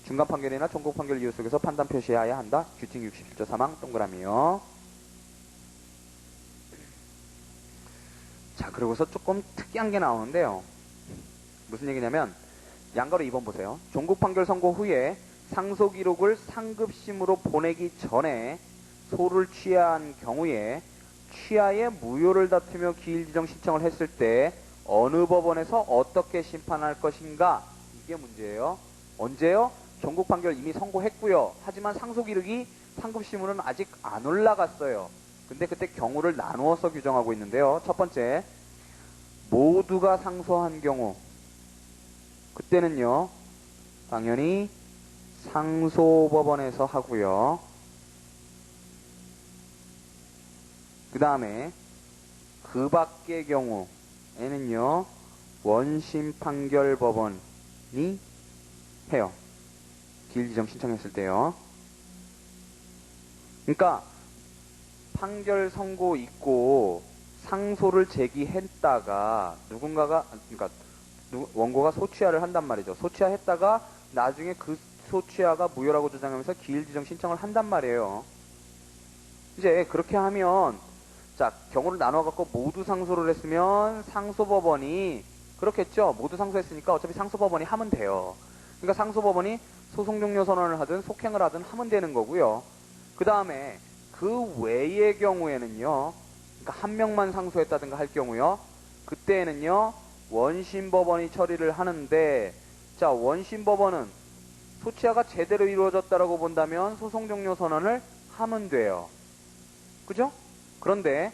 중간 판결이나 종공 판결 이유 속에서 판단 표시해야 한다. 규칙 67조 3항 동그라미요. 자, 그리고서 조금 특이한 게 나오는데요. 무슨 얘기냐면 양가로 2번 보세요. 종국 판결 선고 후에 상소 기록을 상급심으로 보내기 전에 소를 취하한 경우에 취하의 무효를 다투며 기일 지정 신청을 했을 때 어느 법원에서 어떻게 심판할 것인가 이게 문제예요. 언제요? 종국 판결 이미 선고했고요. 하지만 상소 기록이 상급심으로는 아직 안 올라갔어요. 근데 그때 경우를 나누어서 규정하고 있는데요. 첫 번째, 모두가 상소한 경우 그때는요, 당연히 상소법원에서 하고요. 그 다음에 그 밖의 경우에는요, 원심 판결 법원이 해요. 기일 지정 신청했을 때요. 그러니까 판결 선고 있고 상소를 제기했다가 누군가가, 그러니까 원고가 소취하를 한단 말이죠. 소취하했다가 나중에 그 소취하가 무효라고 주장하면서 기일 지정 신청을 한단 말이에요. 이제 그렇게 하면, 자, 경우를 나눠갖고 모두 상소를 했으면 상소법원이, 그렇겠죠. 모두 상소했으니까 어차피 상소법원이 하면 돼요. 그러니까 상소법원이 소송 종료 선언을 하든 속행을 하든 하면 되는 거고요. 그 다음에 그 외의 경우에는요, 그러니까 한 명만 상소했다든가 할 경우요, 그때는요, 원심법원이 처리를 하는데, 자, 원심법원은 소취하가 제대로 이루어졌다라고 본다면 소송 종료 선언을 하면 돼요. 그죠? 그런데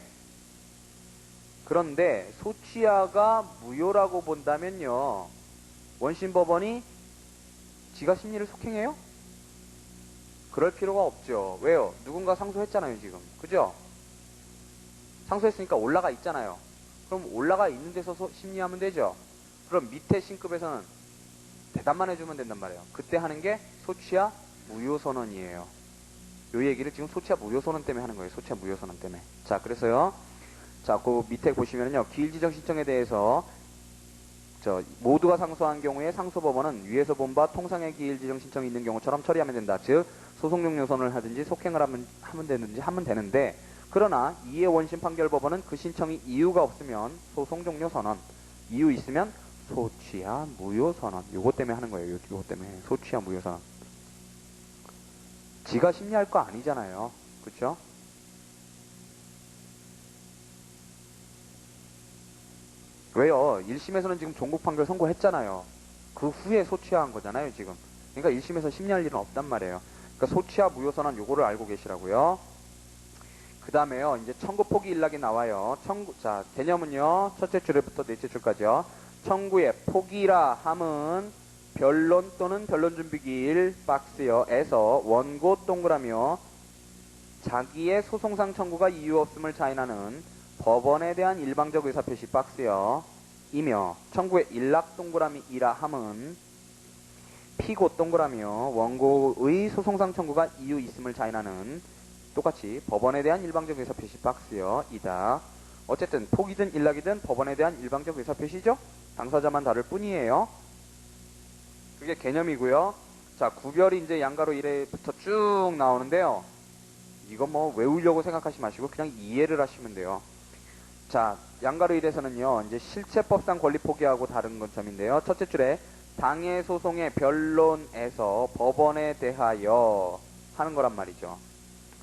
소취하가 무효라고 본다면요, 원심법원이 지가 심리를 속행해요? 그럴 필요가 없죠. 왜요? 누군가 상소했잖아요, 지금. 그죠? 상소했으니까 올라가 있잖아요. 그럼 올라가 있는 데서 심리하면 되죠. 그럼 밑에 신급에서는 대답만 해주면 된단 말이에요. 그때 하는 게 소취하 무효선언이에요. 요 얘기를 지금 소취하 무효선언 때문에 하는 거예요. 소취하 무효선언 때문에. 자, 그래서요. 자, 그 밑에 보시면요. 기일지정 신청에 대해서 모두가 상소한 경우에 상소법원은 위에서 본 바 통상의 기일지정 신청이 있는 경우처럼 처리하면 된다. 즉, 소송 종료 선언을 하든지 속행을 하면 되는데, 그러나 이해 원심 판결 법원은 그 신청이 이유가 없으면 소송 종료 선언, 이유 있으면 소취하 무효 선언. 요거 때문에 하는 거예요. 요거 때문에 소취하 무효 선언. 지가 심리할 거 아니잖아요. 그렇죠? 왜요? 1심에서는 지금 종국 판결 선고했잖아요. 그 후에 소취하한 거잖아요, 지금. 그러니까 1심에서 심리할 일은 없단 말이에요. 그러니까 소취하 무효 선언 요거를 알고 계시라고요. 그 다음에요, 이제 청구 포기 일락이 나와요. 자, 개념은요, 첫째 줄부터 넷째 줄까지요. 청구의 포기라 함은 변론 또는 변론준비기일 박스요. 에서 원고 동그라미요. 자기의 소송상 청구가 이유 없음을 자인하는 법원에 대한 일방적 의사표시 박스요. 이며 청구의 일락 동그라미 이라 함은 피고 동그라미요. 원고의 소송상 청구가 이유 있음을 자인하는 똑같이 법원에 대한 일방적 의사표시 박스요. 이다. 어쨌든 포기든 일락이든 법원에 대한 일방적 의사표시죠. 당사자만 다를 뿐이에요. 그게 개념이고요. 자, 구별이 이제 양가로 1회부터 쭉 나오는데요. 이거 뭐 외우려고 생각하지 마시고 그냥 이해를 하시면 돼요. 자, 양가로 1에서는요. 이제 실체법상 권리 포기하고 다른 점인데요. 첫째 줄에 당해 소송의 변론에서 법원에 대하여 하는 거란 말이죠.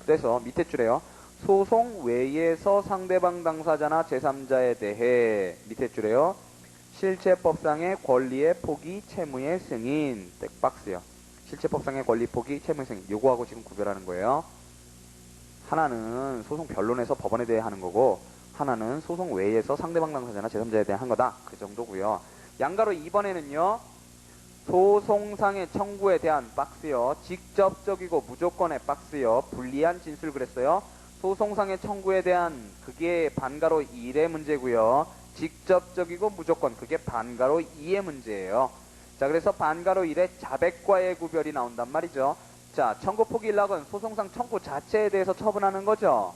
그래서 밑에 줄에요. 소송 외에서 상대방 당사자나 제3자에 대해 밑에 줄에요. 실체법상의 권리의 포기, 채무의 승인. 백박스요. 실체법상의 권리 포기, 채무의 승인. 요거하고 지금 구별하는 거예요. 하나는 소송 변론에서 법원에 대해 하는 거고, 하나는 소송 외에서 상대방 당사자나 제3자에 대해 한 거다. 그 정도고요. 양가로 2번에는요. 소송상의 청구에 대한 박스요. 직접적이고 무조건의 박스요. 불리한 진술 그랬어요. 소송상의 청구에 대한 그게 반가로 1의 문제고요. 직접적이고 무조건 그게 반가로 2의 문제예요. 자, 그래서 반가로 1의 자백과의 구별이 나온단 말이죠. 자, 청구 포기 일락은 소송상 청구 자체에 대해서 처분하는 거죠.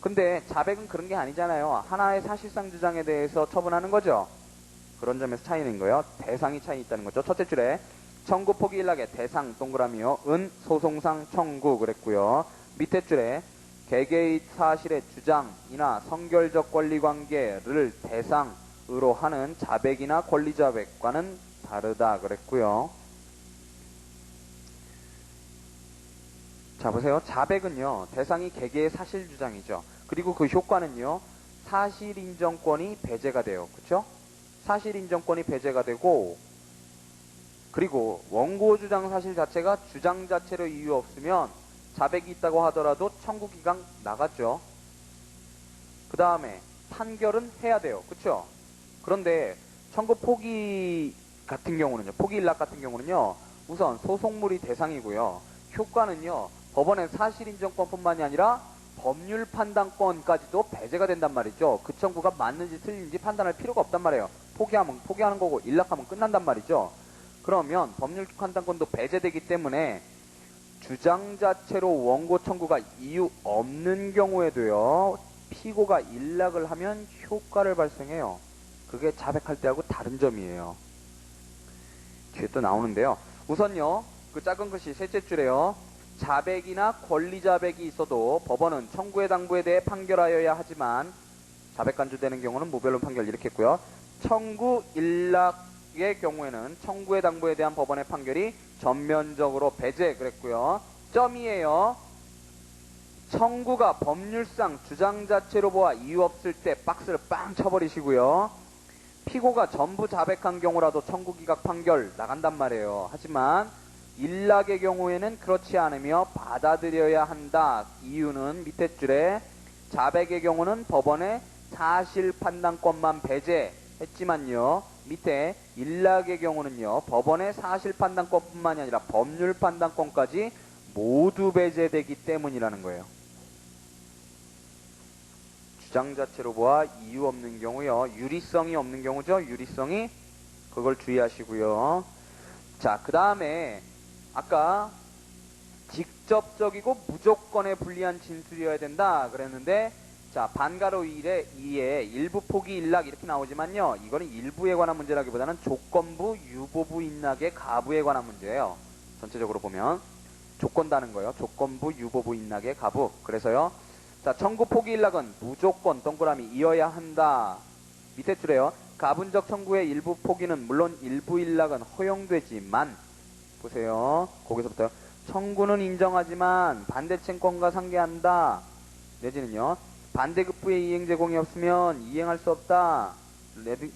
근데 자백은 그런 게 아니잖아요. 하나의 사실상 주장에 대해서 처분하는 거죠. 그런 점에서 차이는 거예요. 대상이 차이 있다는 거죠. 첫째 줄에 청구 포기 일락의 대상 동그라미요. 은 소송상 청구 그랬고요. 밑에 줄에 개개의 사실의 주장이나 성결적 권리관계를 대상으로 하는 자백이나 권리자백과는 다르다 그랬고요. 자, 보세요. 자백은요. 대상이 개개의 사실 주장이죠. 그리고 그 효과는요. 사실인정권이 배제가 돼요. 그렇죠? 사실인정권이 배제가 되고, 그리고 원고 주장 사실 자체가 주장 자체로 이유 없으면 자백이 있다고 하더라도 청구기간 나갔죠. 그 다음에 판결은 해야 돼요. 그쵸? 그런데 청구 포기 같은 경우는요, 포기 일락 같은 경우는요, 우선 소송물이 대상이고요. 효과는요, 법원의 사실인정권뿐만이 아니라 법률 판단권까지도 배제가 된단 말이죠. 그 청구가 맞는지 틀린지 판단할 필요가 없단 말이에요. 포기하면 포기하는 거고 일락하면 끝난단 말이죠. 그러면 법률 판단권도 배제되기 때문에 주장 자체로 원고 청구가 이유 없는 경우에도요, 피고가 일락을 하면 효과를 발생해요. 그게 자백할 때하고 다른 점이에요. 뒤에 또 나오는데요. 우선요, 그 작은 글씨 셋째 줄에요. 자백이나 권리 자백이 있어도 법원은 청구의 당부에 대해 판결하여야 하지만 자백 간주되는 경우는 무변론 판결 이렇게 했고요. 청구 일락의 경우에는 청구의 당부에 대한 법원의 판결이 전면적으로 배제 그랬고요. 점이에요. 청구가 법률상 주장 자체로 보아 이유 없을 때 박스를 빵 쳐버리시고요. 피고가 전부 자백한 경우라도 청구 기각 판결 나간단 말이에요. 하지만 일락의 경우에는 그렇지 않으며 받아들여야 한다. 이유는 밑에 줄에 자백의 경우는 법원의 사실 판단권만 배제했지만요. 밑에 일락의 경우는요. 법원의 사실 판단권뿐만이 아니라 법률 판단권까지 모두 배제되기 때문이라는 거예요. 주장 자체로 보아 이유 없는 경우요. 유리성이 없는 경우죠. 유리성이. 그걸 주의하시고요. 자, 그 다음에 아까 직접적이고 무조건에 불리한 진술이어야 된다 그랬는데, 자, 반가로 2에 일부 포기 일락 이렇게 나오지만요. 이거는 일부에 관한 문제라기보다는 조건부 유보부 인락의 가부에 관한 문제예요. 전체적으로 보면 조건다는 거예요. 조건부 유보부 인락의 가부. 그래서요. 자, 청구 포기 일락은 무조건 동그라미 이어야 한다. 밑에 줄에요. 가분적 청구의 일부 포기는 물론 일부 일락은 허용되지만, 보세요. 거기서부터요. 청구는 인정하지만 반대채권과 상계한다. 내지는요. 반대급부의 이행 제공이 없으면 이행할 수 없다.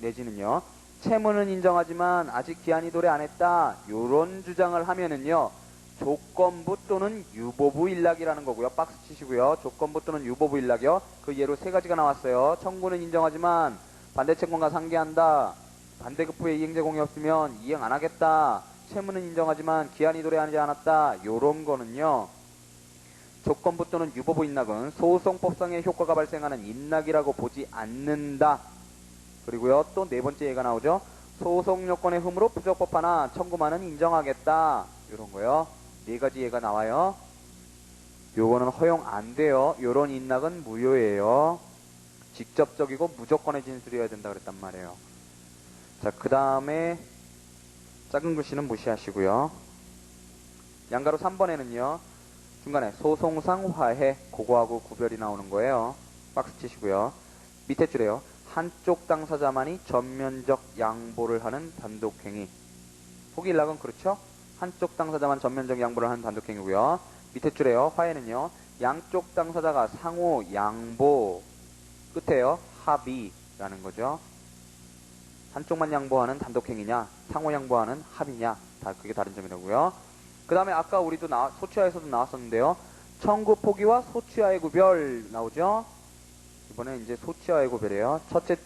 내지는요. 채무는 인정하지만 아직 기한이 도래 안 했다. 요런 주장을 하면은요. 조건부 또는 유보부 일락이라는 거고요. 박스 치시고요. 조건부 또는 유보부 일락이요. 그 예로 세 가지가 나왔어요. 청구는 인정하지만 반대채권과 상계한다. 반대급부의 이행 제공이 없으면 이행 안 하겠다. 채무는 인정하지만 기한이 도래하지 않았다. 요런 거는요. 조건부 또는 유보부 인락은 소송법상의 효과가 발생하는 인락이라고 보지 않는다. 그리고요. 또 네 번째 예가 나오죠. 소송 요건의 흠으로 부적법하나 청구만은 인정하겠다. 요런 거요. 네 가지 예가 나와요. 요거는 허용 안 돼요. 요런 인락은 무효예요. 직접적이고 무조건의 진술이어야 된다 그랬단 말이에요. 자, 그 다음에 작은 글씨는 무시하시고요. 양가로 3번에는요. 중간에 소송상 화해, 그거하고 구별이 나오는 거예요. 박스 치시고요. 밑에 줄에요. 한쪽 당사자만이 전면적 양보를 하는 단독행위. 포기 일락은 그렇죠? 한쪽 당사자만 전면적 양보를 하는 단독행위고요. 밑에 줄에요. 화해는요. 양쪽 당사자가 상호 양보, 끝에요. 합의라는 거죠. 한쪽만 양보하는 단독행위냐, 상호 양보하는 합의냐, 그게 다른 점이라고요. 그 다음에 아까 우리도 소취하에서도 나왔었는데요. 청구 포기와 소취하의 구별 나오죠. 이번에 이제 소취하의 구별이에요.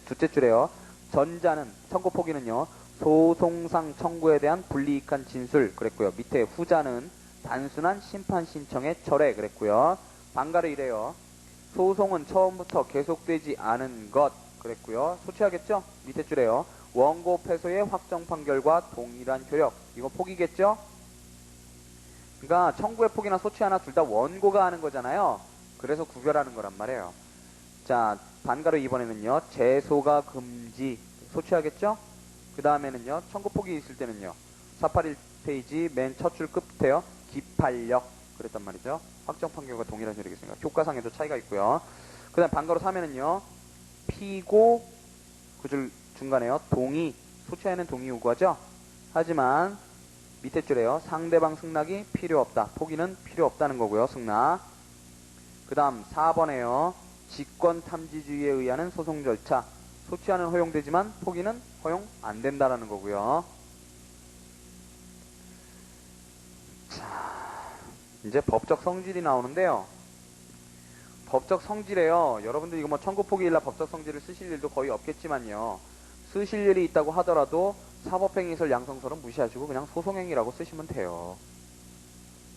둘째 줄에요. 전자는, 청구 포기는요. 소송상 청구에 대한 불이익한 진술 그랬고요. 밑에 후자는 단순한 심판 신청의 철회 그랬고요. 반가로 이래요. 소송은 처음부터 계속되지 않은 것 그랬고요. 소취하겠죠? 밑에 줄에요. 원고 패소의 확정 판결과 동일한 효력. 이거 포기겠죠? 그러니까 청구의 포기나 소취하나 둘 다 원고가 하는 거잖아요. 그래서 구별하는 거란 말이에요. 자, 반가로 이번에는요. 제소가 금지. 소취하겠죠? 그 다음에는요. 청구 포기 있을 때는요. 481페이지 맨 첫 줄 끝에요. 기판력. 그랬단 말이죠. 확정 판결과 동일한 효력이있으니까 효과상에도 차이가 있고요. 그 다음 반가로 3에는요. 피고 그 줄 중간에요. 동의. 소취하에는 동의 요구하죠. 하지만 밑에 줄에요. 상대방 승낙이 필요 없다. 포기는 필요 없다는 거고요. 승낙. 그 다음 4번에요. 직권탐지주의에 의한 소송 절차. 소취하는 허용되지만 포기는 허용 안 된다라는 거고요. 자, 이제 법적 성질이 나오는데요. 법적 성질에요. 여러분들 이거 뭐 청구 포기일라 법적 성질을 쓰실 일도 거의 없겠지만요. 쓰실 일이 있다고 하더라도 사법행위설 양성설은 무시하시고 그냥 소송행위라고 쓰시면 돼요.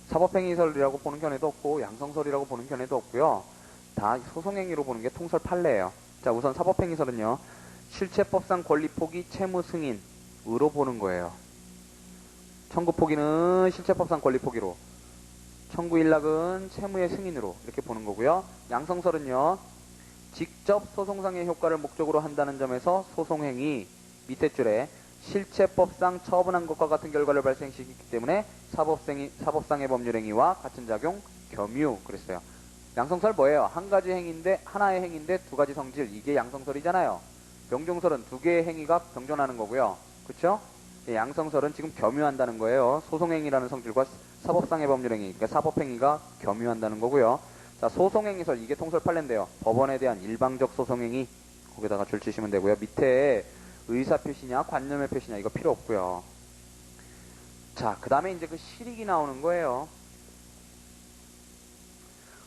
사법행위설이라고 보는 견해도 없고 양성설이라고 보는 견해도 없고요. 다 소송행위로 보는 게 통설 판례예요. 자, 우선 사법행위설은요. 실체법상 권리 포기 채무 승인으로 보는 거예요. 청구 포기는 실체법상 권리 포기로, 청구 일락은 채무의 승인으로 이렇게 보는 거고요. 양성설은요. 직접 소송상의 효과를 목적으로 한다는 점에서 소송행위, 밑에 줄에 실체법상 처분한 것과 같은 결과를 발생시키기 때문에 사법상의 법률행위와 같은 작용, 겸유 그랬어요. 양성설 뭐예요? 한 가지 행위인데, 하나의 행위인데 두 가지 성질, 이게 양성설이잖아요. 병종설은 두 개의 행위가 병존하는 거고요. 그쵸? 양성설은 지금 겸유한다는 거예요. 소송행위라는 성질과 사법상의 법률행위, 그러니까 사법행위가 겸유한다는 거고요. 자, 소송행위설, 이게 통설 판례인데요. 법원에 대한 일방적 소송행위, 거기다가 줄 치시면 되고요. 밑에 의사표시냐 관념의 표시냐 이거 필요 없고요. 자, 그 다음에 이제 그 실익이 나오는 거예요.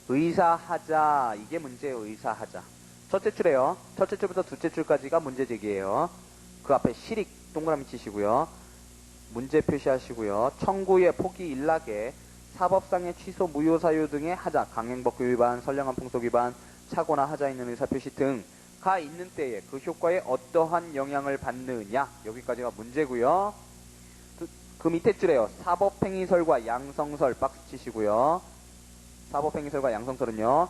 의사하자, 이게 문제예요. 의사하자. 첫째 줄에요. 첫째 줄부터 둘째 줄까지가 문제제기예요. 그 앞에 실익 동그라미 치시고요. 문제 표시하시고요. 청구의 포기 일락에 사법상의 취소 무효 사유 등의 하자, 강행법규 위반, 선량한 풍속 위반, 착오나 하자 있는 의사표시 등가 있는 때에 그 효과에 어떠한 영향을 받느냐, 여기까지가 문제고요. 그 밑에 줄에요. 사법행위설과 양성설 박스 치시고요. 사법행위설과 양성설은요.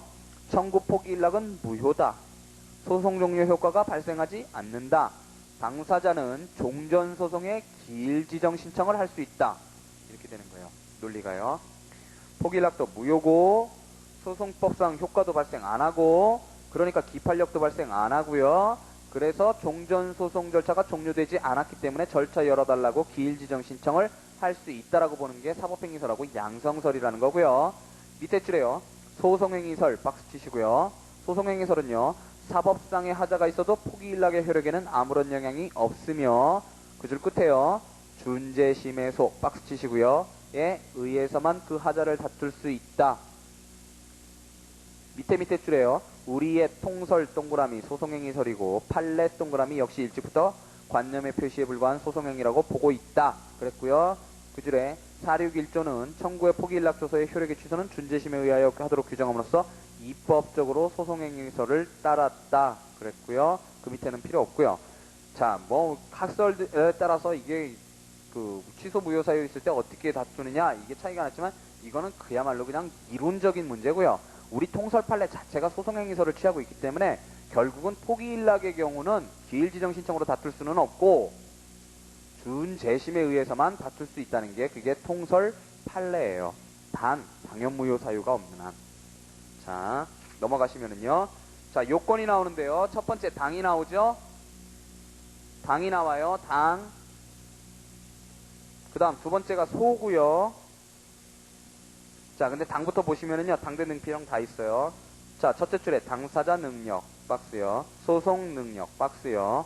청구 포기 일락은 무효다. 소송 종료 효과가 발생하지 않는다. 당사자는 종전소송의 기일 지정 신청을 할 수 있다. 이렇게 되는 거예요. 논리가요. 포기 일락도 무효고 소송법상 효과도 발생 안 하고 그러니까 기판력도 발생 안 하고요. 그래서 종전소송 절차가 종료되지 않았기 때문에 절차 열어달라고 기일 지정 신청을 할 수 있다라고 보는 게 사법행위설하고 양성설이라는 거고요. 밑에 줄에요. 소송행위설 박스 치시고요. 소송행위설은요. 사법상의 하자가 있어도 포기 일락의 효력에는 아무런 영향이 없으며 그 줄 끝에요. 준재심의 속 박스 치시고요. 에 의해서만 그 하자를 다툴 수 있다. 밑에 줄에요. 우리의 통설 동그라미 소송행위설이고 판례 동그라미 역시 일찍부터 관념의 표시에 불과한 소송행위라고 보고 있다. 그랬고요. 그 줄에 461조는 청구의 포기 일락 조서의 효력의 취소는 준재심에 의하여 하도록 규정함으로써 입법적으로 소송행위설을 따랐다. 그랬고요. 그 밑에는 필요 없고요. 자, 뭐 학설에 따라서 이게 그 취소 무효 사유 있을 때 어떻게 다투느냐 이게 차이가 났지만 이거는 그야말로 그냥 이론적인 문제고요. 우리 통설 판례 자체가 소송행위설을 취하고 있기 때문에 결국은 포기 일락의 경우는 기일 지정 신청으로 다툴 수는 없고 준재심에 의해서만 다툴 수 있다는 게 그게 통설 판례예요. 단 당연무효 사유가 없는 한. 자, 넘어가시면은요. 자, 요건이 나오는데요. 첫 번째 당이 나오죠. 당이 나와요. 당. 그 다음 두 번째가 소고요. 자, 근데 당부터 보시면은요. 당대 능필형 다 있어요. 자, 첫째 줄에 당사자 능력 박스요. 소송 능력 박스요.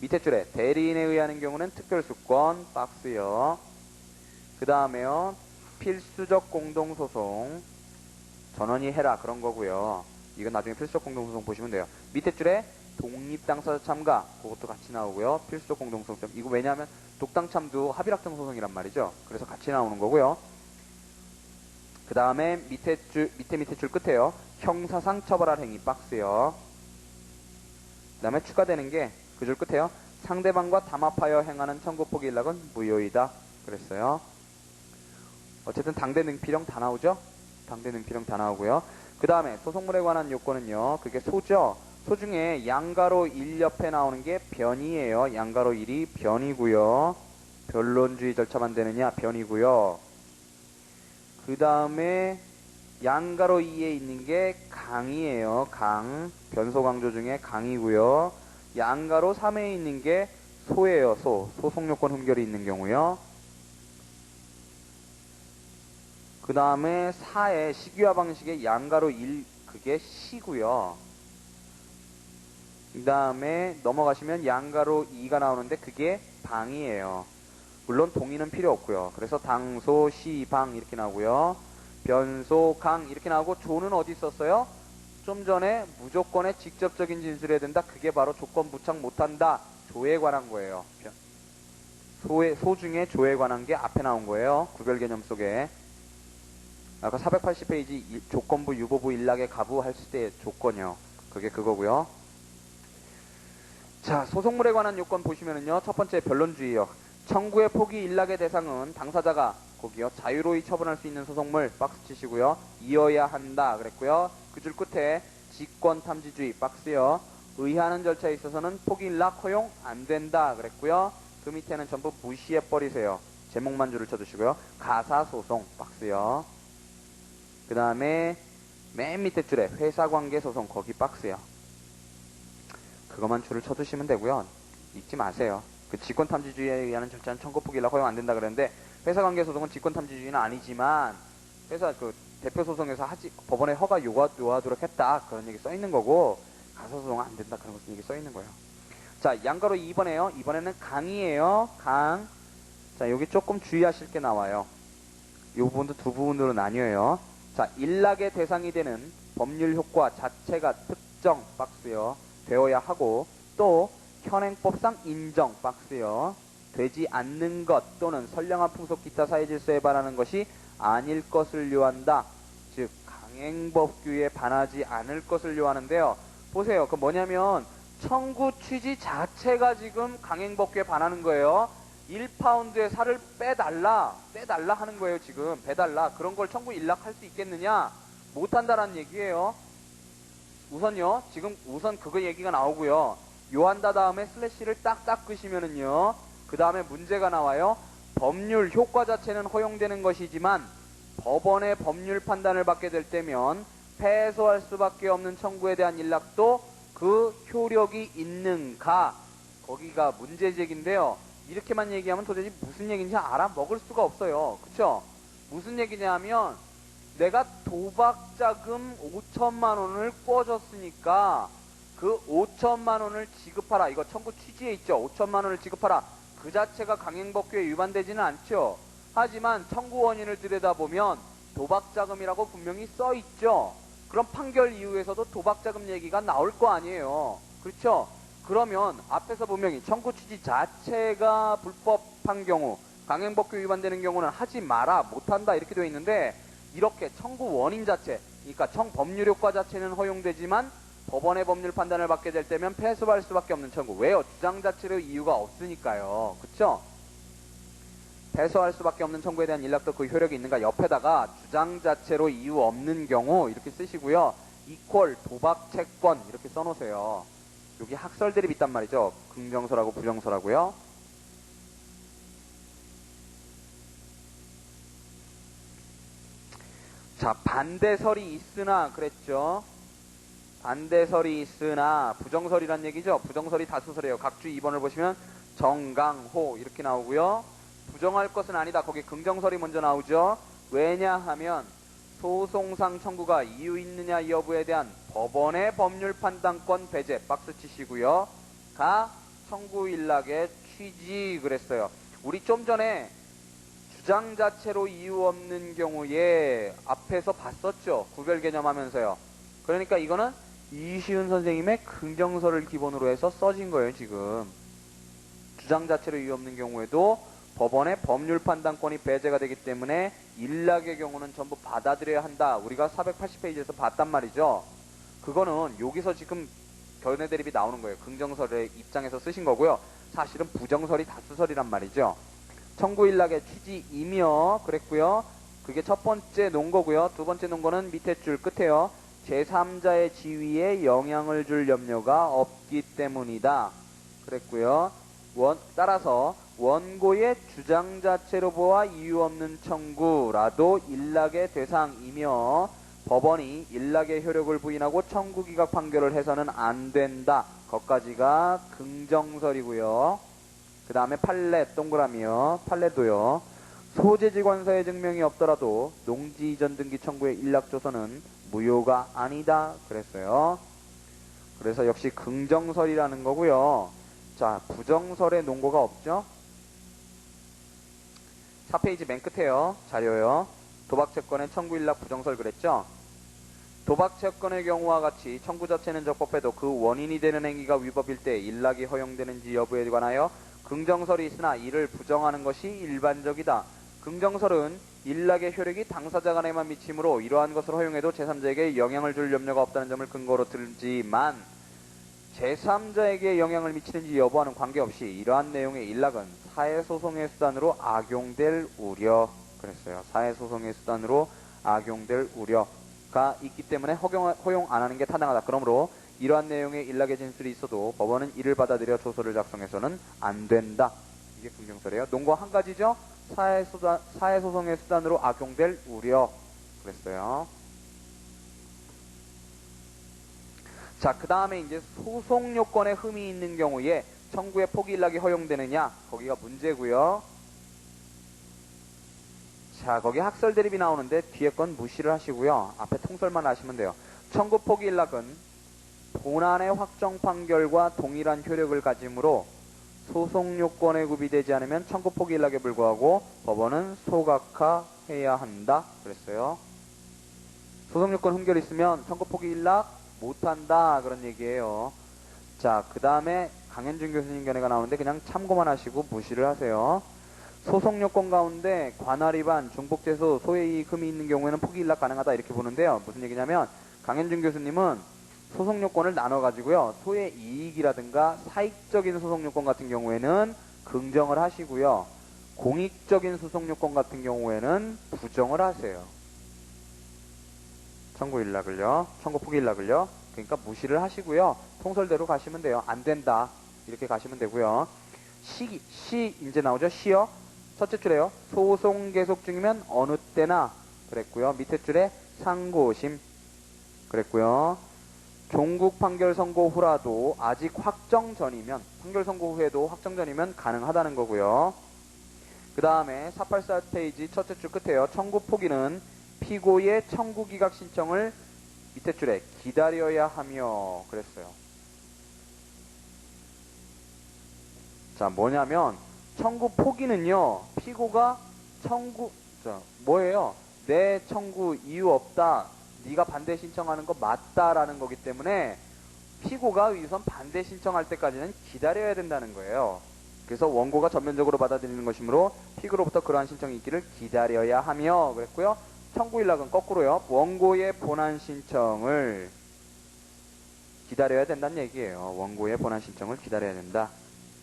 밑에 줄에 대리인에 의하는 경우는 특별수권 박스요. 그 다음에요. 필수적 공동소송 전원이 해라 그런 거고요. 이건 나중에 필수적 공동소송 보시면 돼요. 밑에 줄에 독립당사자 참가 그것도 같이 나오고요. 필수적 공동소송 이거 왜냐하면 독당참도 합의락정 소송이란 말이죠. 그래서 같이 나오는 거고요. 그 다음에 밑에 줄 끝에요. 형사상 처벌할 행위 박스요. 그 다음에 추가되는 게 그 줄 끝에요. 상대방과 담합하여 행하는 청구 포기 일락은 무효이다. 그랬어요. 어쨌든 당대 능필형 다 나오죠? 당대 능필형 다 나오고요. 그 다음에 소송물에 관한 요건은요. 그게 소죠. 소 중에 양가로 1 옆에 나오는 게 변이에요. 양가로 1이 변이고요. 변론주의 절차만 되느냐 변이고요. 그 다음에 양가로 2에 있는 게 강이에요. 강. 변소 강조 중에 강이고요. 양가로 3에 있는 게 소예요. 소송요건 흠결이 있는 경우요. 그 다음에 4에 시기화 방식의 양가로 1 그게 시고요. 그 다음에 넘어가시면 양가로 2가 나오는데 그게 방이에요. 물론 동의는 필요 없고요. 그래서 당소, 시, 방 이렇게 나오고요. 변소, 강 이렇게 나오고 조는 어디 있었어요? 좀 전에 무조건에 직접적인 진술해야 된다. 그게 바로 조건 부착 못한다. 조에 관한 거예요. 소 중에 조에 관한 게 앞에 나온 거예요. 구별 개념 속에. 아까 480페이지 조건부, 유보부, 일락의 가부 할 때 조건이요. 그게 그거고요. 자, 소송물에 관한 요건 보시면은요. 첫 번째 변론주의요. 청구의 포기 일락의 대상은 당사자가 거기요. 자유로이 처분할 수 있는 소송물 박스 치시고요. 이어야 한다 그랬고요. 그 줄 끝에 직권탐지주의 박스요. 의하는 절차에 있어서는 포기 일락 허용 안 된다 그랬고요. 그 밑에는 전부 무시해 버리세요. 제목만 줄을 쳐두시고요. 가사소송 박스요. 그 다음에 맨 밑에 줄에 회사관계소송 거기 박스요. 그것만 줄을 쳐두시면 되고요. 읽지 마세요. 그 직권탐지주의에 의한 절차는 청구 포기 일락 허용 안 된다 그랬는데 회사관계소송은 직권탐지주의는 아니지만 회사 그 대표 소송에서 법원에 허가 요하도록 했다 그런 얘기 써 있는 거고 가사소송은 안 된다 그런 것은 얘기 써 있는 거예요. 자, 양가로 2번에요. 이번에는 강이에요. 강. 자, 여기 조금 주의하실 게 나와요. 이 부분도 두 부분으로 나뉘어요. 자, 일락의 대상이 되는 법률 효과 자체가 특정 박스요. 되어야 하고 또 현행법상 인정 박스요. 되지 않는 것 또는 선량한 풍속 기타 사회질서에 반하는 것이 아닐 것을 요한다. 즉 강행법규에 반하지 않을 것을 요하는데요. 보세요. 그 뭐냐면 청구 취지 자체가 지금 강행법규에 반하는 거예요. 1파운드의 살을 빼달라 하는 거예요. 지금 빼달라. 그런 걸 청구 일락할 수 있겠느냐? 못한다라는 얘기예요. 우선요. 지금 우선 그거 얘기가 나오고요. 요한다 다음에 슬래시를 딱 끄시면은요. 그 다음에 문제가 나와요. 법률 효과 자체는 허용되는 것이지만 법원의 법률 판단을 받게 될 때면 패소할 수밖에 없는 청구에 대한 일락도 그 효력이 있는가? 거기가 문제제기인데요. 이렇게만 얘기하면 도대체 무슨 얘기인지 알아먹을 수가 없어요. 그쵸? 무슨 얘기냐면 내가 도박자금 5천만 원을 꿔줬으니까 그 5천만 원을 지급하라. 이거 청구 취지에 있죠. 5천만 원을 지급하라. 그 자체가 강행법규에 위반되지는 않죠. 하지만 청구 원인을 들여다보면 도박자금이라고 분명히 써있죠. 그럼 판결 이후에서도 도박자금 얘기가 나올 거 아니에요. 그렇죠? 그러면 앞에서 분명히 청구 취지 자체가 불법한 경우, 강행법규 위반되는 경우는 하지 마라, 못한다 이렇게 되어 있는데 이렇게 청구 원인 자체, 그러니까 법률 효과 자체는 허용되지만 법원의 법률 판단을 받게 될 때면 패소할 수밖에 없는 청구. 왜요? 주장 자체로 이유가 없으니까요. 그쵸? 패소할 수밖에 없는 청구에 대한 일락도 그 효력이 있는가? 옆에다가 주장 자체로 이유 없는 경우 이렇게 쓰시고요. 이퀄 도박 채권 이렇게 써놓으세요. 여기 학설 대립 있단 말이죠. 긍정설하고 부정설하고요. 자, 반대설이 있으나 그랬죠. 반대설이 있으나 부정설이란 얘기죠. 부정설이 다수설이에요. 각주 2번을 보시면 정강호 이렇게 나오고요. 부정할 것은 아니다. 거기 긍정설이 먼저 나오죠. 왜냐하면 소송상 청구가 이유 있느냐 여부에 대한 법원의 법률 판단권 배제 박스 치시고요. 가 청구 일락의 취지 그랬어요. 우리 좀 전에 주장 자체로 이유 없는 경우에 앞에서 봤었죠. 구별 개념 하면서요. 그러니까 이거는 이시은 선생님의 긍정설을 기본으로 해서 써진 거예요. 지금 주장 자체로 이유 없는 경우에도 법원의 법률 판단권이 배제가 되기 때문에 일락의 경우는 전부 받아들여야 한다. 우리가 480페이지에서 봤단 말이죠. 그거는 여기서 지금 견해 대립이 나오는 거예요. 긍정설의 입장에서 쓰신 거고요. 사실은 부정설이 다수설이란 말이죠. 청구 일락의 취지이며 그랬고요. 그게 첫 번째 논 거고요. 두 번째 논 거는 밑에 줄 끝에요. 제3자의 지위에 영향을 줄 염려가 없기 때문이다. 그랬고요. 따라서 원고의 주장 자체로 보아 이유 없는 청구라도 일락의 대상이며 법원이 일락의 효력을 부인하고 청구 기각 판결을 해서는 안 된다. 거기까지가 긍정설이고요. 그 다음에 판례 동그라미요. 판례도요. 소재지 관사의 증명이 없더라도 농지 이전 등기 청구의 일락 조서는 무효가 아니다. 그랬어요. 그래서 역시 긍정설이라는 거고요. 자, 부정설의 논거가 없죠? 4페이지 맨 끝에요. 자료요. 도박채권의 청구 일락 부정설 그랬죠? 도박채권의 경우와 같이 청구 자체는 적법해도 그 원인이 되는 행위가 위법일 때 일락이 허용되는지 여부에 관하여 긍정설이 있으나 이를 부정하는 것이 일반적이다. 긍정설은 일락의 효력이 당사자 간에만 미치므로 이러한 것을 허용해도 제3자에게 영향을 줄 염려가 없다는 점을 근거로 들지만 제3자에게 영향을 미치는지 여부와는 관계없이 이러한 내용의 일락은 사회소송의 수단으로 악용될 우려, 그랬어요. 사회소송의 수단으로 악용될 우려가 있기 때문에 허용 안 하는 게 타당하다. 그러므로 이러한 내용의 일락의 진술이 있어도 법원은 이를 받아들여 조서를 작성해서는 안 된다. 이게 긍정설이에요. 논거 한 가지죠. 사회소송의 수단으로 악용될 우려, 그랬어요. 자, 그 다음에 이제 소송 요건에 흠이 있는 경우에 청구의 포기 일락이 허용되느냐, 거기가 문제고요. 자, 거기 학설 대립이 나오는데 뒤에 건 무시를 하시고요. 앞에 통설만 하시면 돼요. 청구 포기 일락은 본안의 확정 판결과 동일한 효력을 가지므로 소송 요건에 구비되지 않으면 청구 포기 일락에 불구하고 법원은 소각화해야 한다. 그랬어요. 소송 요건 흠결 있으면 청구 포기 일락 못한다. 그런 얘기예요. 자, 그 다음에 강현준 교수님 견해가 나오는데 그냥 참고만 하시고 무시를 하세요. 소송 요건 가운데 관할 위반, 중복재소, 소외이익 흠이 있는 경우에는 포기 일락 가능하다 이렇게 보는데요. 무슨 얘기냐면 강현준 교수님은 소송 요건을 나눠가지고요. 소외이익이라든가 사익적인 소송 요건 같은 경우에는 긍정을 하시고요. 공익적인 소송 요건 같은 경우에는 부정을 하세요. 청구 일락을요. 청구 포기 일락을요. 그러니까 무시를 하시고요. 통설대로 가시면 돼요. 안 된다. 이렇게 가시면 되고요. 시 이제 나오죠. 시요. 첫째 줄에요. 소송 계속 중이면 어느 때나 그랬고요. 밑에 줄에 상고심 그랬고요. 종국 판결 선고 후라도 아직 확정 전이면 판결 선고 후에도 확정 전이면 가능하다는 거고요. 그 다음에 484페이지 첫째 줄 끝에요. 청구 포기는 피고의 청구 기각 신청을 밑에 줄에 기다려야 하며 그랬어요. 자, 뭐냐면 청구 포기는요. 피고가 뭐예요? 내 청구 이유 없다. 네가 반대 신청하는 거 맞다라는 거기 때문에 피고가 우선 반대 신청할 때까지는 기다려야 된다는 거예요. 그래서 원고가 전면적으로 받아들이는 것이므로 피고로부터 그러한 신청이 있기를 기다려야 하며 그랬고요. 청구 일락은 거꾸로요. 원고의 본안 신청을 기다려야 된다는 얘기예요. 원고의 본안 신청을 기다려야 된다.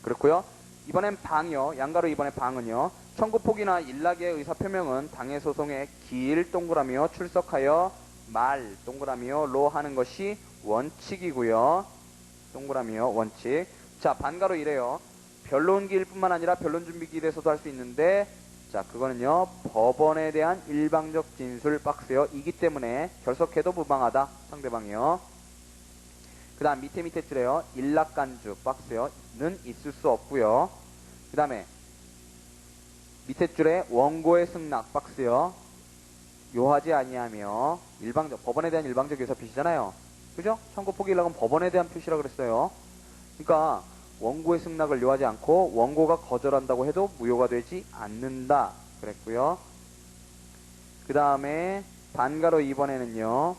그렇고요. 이번엔 방이요. 양가로 이번에 방은요. 청구 포기나 일락의 의사표명은 당해 소송에 길 동그라미요. 출석하여 말 동그라미요. 로 하는 것이 원칙이고요. 동그라미요. 원칙. 자, 반가로 이래요. 변론기일 뿐만 아니라 변론준비기일에서도 할 수 있는데 자, 그거는요. 법원에 대한 일방적 진술 박스요. 이기 때문에 결석해도 무방하다. 상대방이요. 그 다음 밑에 줄에요. 일락간주 박스요. 는 있을 수 없고요. 그 다음에 밑에 줄에 원고의 승낙 박스요. 요하지 아니하며 일방적 법원에 대한 일방적 의사 표시잖아요. 그죠? 청구 포기 일락은 법원에 대한 표시라 그랬어요. 그러니까 원고의 승낙을 요하지 않고 원고가 거절한다고 해도 무효가 되지 않는다. 그랬고요. 그 다음에 반가로 이번에는요.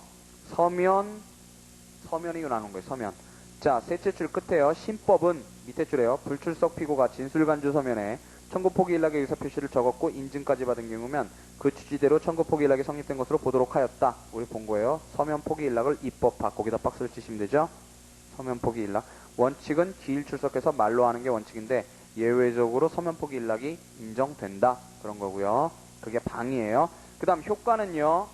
서면이 나오는 거예요. 서면. 자, 셋째 줄 끝에요. 신법은 밑에 줄에요. 불출석 피고가 진술간주 서면에 청구 포기 일락의 의사 표시를 적었고 인증까지 받은 경우면 그 취지대로 청구 포기 일락이 성립된 것으로 보도록 하였다. 우리 본 거예요. 서면 포기 일락을 입법화. 거기다 박스를 치시면 되죠. 서면 포기 일락. 원칙은 기일 출석해서 말로 하는 게 원칙인데 예외적으로 서면 포기 일락이 인정된다. 그런 거고요. 그게 방이에요. 그 다음 효과는요.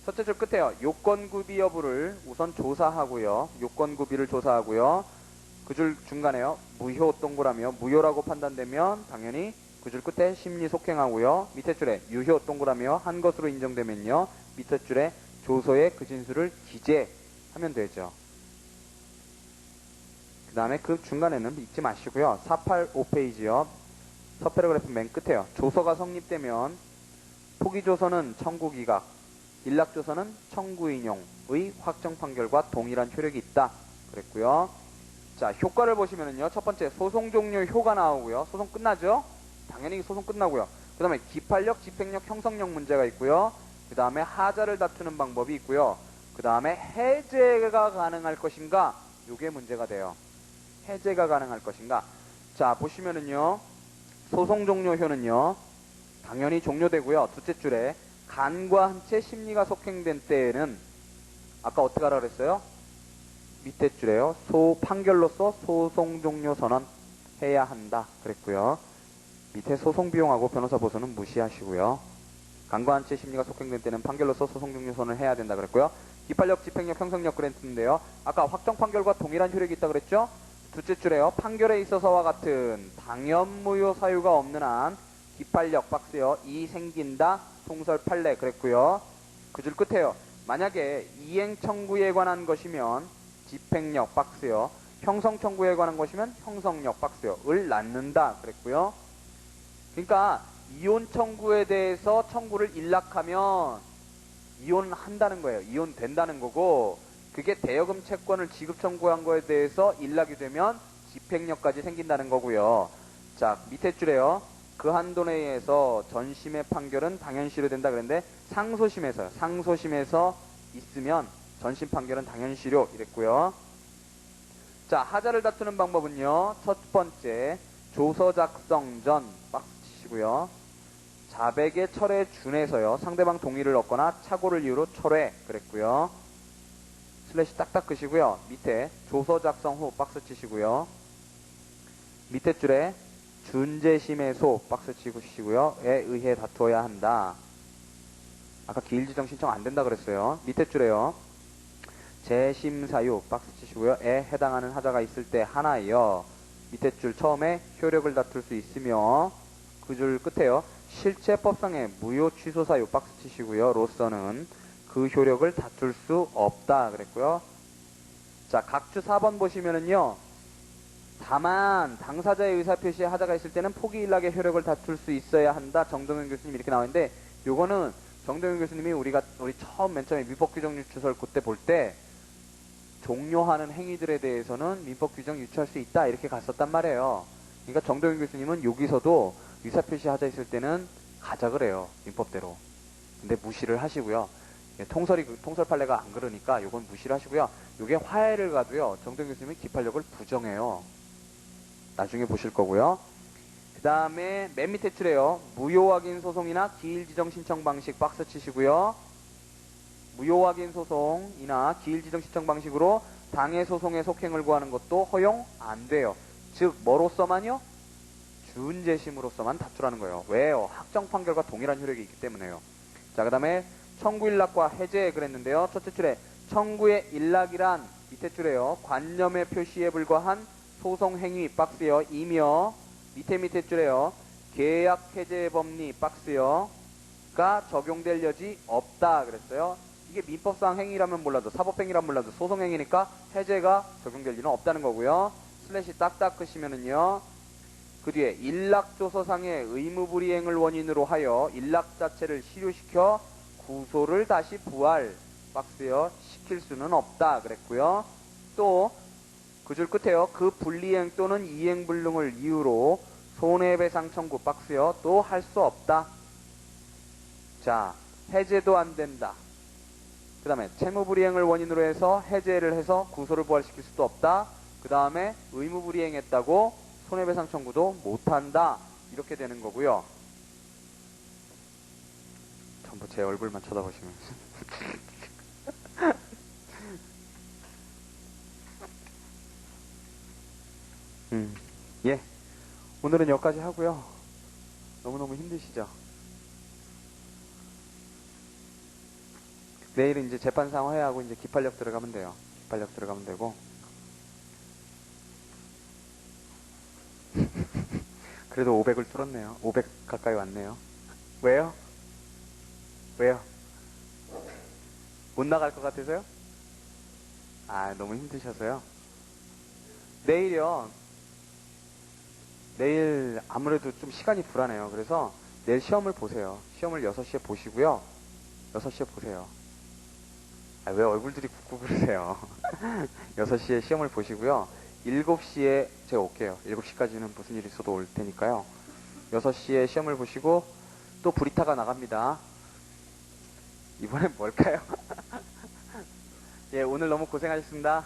첫째 줄 끝에요. 요건구비 여부를 우선 조사하고요. 요건구비를 조사하고요. 그 줄 중간에요. 무효 동그라미요. 무효라고 판단되면 당연히 그 줄 끝에 심리 속행하고요. 밑에 줄에 유효 동그라미요. 한 것으로 인정되면요. 밑에 줄에 조서에 그 진술을 기재하면 되죠. 그 다음에 그 중간에는 잊지 마시고요. 485페이지요. 첫 패러그래프 맨 끝에요. 조서가 성립되면 포기조서는 청구기각, 일락조서는 청구인용의 확정 판결과 동일한 효력이 있다. 그랬고요. 자, 효과를 보시면은요. 첫 번째 소송 종료 효가 나오고요. 소송 끝나죠? 당연히 소송 끝나고요. 그 다음에 기판력, 집행력, 형성력 문제가 있고요. 그 다음에 하자를 다투는 방법이 있고요. 그 다음에 해제가 가능할 것인가? 요게 문제가 돼요. 해제가 가능할 것인가? 자, 보시면은요. 소송 종료효는요. 당연히 종료되고요. 둘째 줄에 간과 한채 심리가 속행된 때에는 아까 어떻게 하라 그랬어요? 밑에 줄에요. 판결로서 소송 종료 선언해야 한다 그랬고요. 밑에 소송 비용하고 변호사 보수는 무시하시고요. 간과 한채 심리가 속행된 때는 판결로서 소송 종료 선언을 해야 된다 그랬고요. 기판력, 집행력, 형성력 그랬는데요. 아까 확정 판결과 동일한 효력이 있다 그랬죠? 둘째 줄에요. 판결에 있어서와 같은 당연무효 사유가 없는 한 기판력 박스요. 이 생긴다. 통설 판례 그랬고요. 그 줄 끝에요. 만약에 이행 청구에 관한 것이면 집행력 박스요. 형성 청구에 관한 것이면 형성력 박스요. 을 낳는다 그랬고요. 그러니까 이혼 청구에 대해서 청구를 일락하면 이혼한다는 거예요. 이혼된다는 거고 그게 대여금 채권을 지급 청구한 거에 대해서 일락이 되면 집행력까지 생긴다는 거고요. 자, 밑에 줄에요. 그 한도 내에서 전심의 판결은 당연시효 된다 그랬는데 상소심에서요. 상소심에서 있으면 전심 판결은 당연시효 이랬고요. 자, 하자를 다투는 방법은요. 첫 번째, 조서 작성 전 박스 치시고요. 자백의 철회 준해서요. 상대방 동의를 얻거나 착오를 이유로 철회 그랬고요. 슬래시 딱딱 끄시고요. 밑에 조서 작성 후 박스 치시고요. 밑에 줄에 준재심의소 박스 치시고요. 에 의해 다투어야 한다. 아까 기일지정 신청 안 된다 그랬어요. 밑에 줄에요. 재심사유 박스 치시고요. 에 해당하는 하자가 있을 때 하나요. 밑에 줄 처음에 효력을 다툴 수 있으며 그 줄 끝에요. 실체법상의 무효 취소 사유 박스 치시고요. 로서는 그 효력을 다툴 수 없다 그랬고요. 자, 각주 4번 보시면은요. 다만 당사자의 의사표시에 하자가 있을 때는 포기일락의 효력을 다툴 수 있어야 한다. 정동현 교수님 이렇게 나오는데 요거는 정동현 교수님이 우리 처음 맨 처음에 민법규정 유추설 그때 볼 때 종료하는 행위들에 대해서는 민법규정 유추할 수 있다 이렇게 갔었단 말이에요. 그러니까 정동현 교수님은 여기서도 의사표시 하자 있을 때는 가자 그래요. 민법대로. 근데 무시를 하시고요. 통설 판례가 안 그러니까 요건 무시를 하시고요. 요게 화해를 가도요. 정동현 교수님이 기판력을 부정해요. 나중에 보실 거고요. 그 다음에 맨 밑에 줄에요. 무효 확인 소송이나 기일 지정 신청 방식 박스 치시고요. 무효 확인 소송이나 기일 지정 신청 방식으로 당해 소송의 속행을 구하는 것도 허용 안 돼요. 즉 뭐로서만요? 준재심으로서만 다투라는 거예요. 왜요? 확정 판결과 동일한 효력이 있기 때문에요. 자, 그 다음에 청구 일락과 해제 그랬는데요. 첫째 줄에 청구의 일락이란 밑에 줄에요. 관념의 표시에 불과한 소송 행위 박스요. 이며 밑에 줄에요. 계약 해제 법리 박스요가 적용될 여지 없다 그랬어요. 이게 민법상 행위라면 몰라도 사법행위라면 몰라도 소송행위니까 해제가 적용될 리는 없다는 거고요. 슬래시 딱딱 끄시면은요. 그 뒤에 일락조서상의 의무불이행을 원인으로 하여 일락 자체를 실효시켜 구소를 다시 부활 박스요. 시킬 수는 없다 그랬고요. 또 그 줄 끝에요. 그 불이행 또는 이행불능을 이유로 손해배상 청구 박스요. 또 할 수 없다. 자, 해제도 안 된다. 그 다음에 채무불이행을 원인으로 해서 해제를 해서 구소를 부활시킬 수도 없다. 그 다음에 의무불이행했다고 손해배상 청구도 못한다. 이렇게 되는 거고요. 전부 제 얼굴만 쳐다보시면 예. 오늘은 여기까지 하고요. 너무너무 힘드시죠? 내일은 이제 재판상 회하고 이제 기판력 들어가면 돼요. 기판력 들어가면 되고. 그래도 500을 뚫었네요. 500 가까이 왔네요. 왜요? 왜요? 못 나갈 것 같아서요? 아, 너무 힘드셔서요? 내일이요. 내일 아무래도 좀 시간이 불안해요. 그래서 내일 시험을 보세요. 시험을 6시에 보시고요. 6시에 보세요. 아, 왜 얼굴들이 굳고 그러세요? 6시에 시험을 보시고요. 7시에 제가 올게요. 7시까지는 무슨 일이 있어도 올 테니까요. 6시에 시험을 보시고 또 브리타가 나갑니다. 이번엔 뭘까요? 예, 오늘 너무 고생하셨습니다.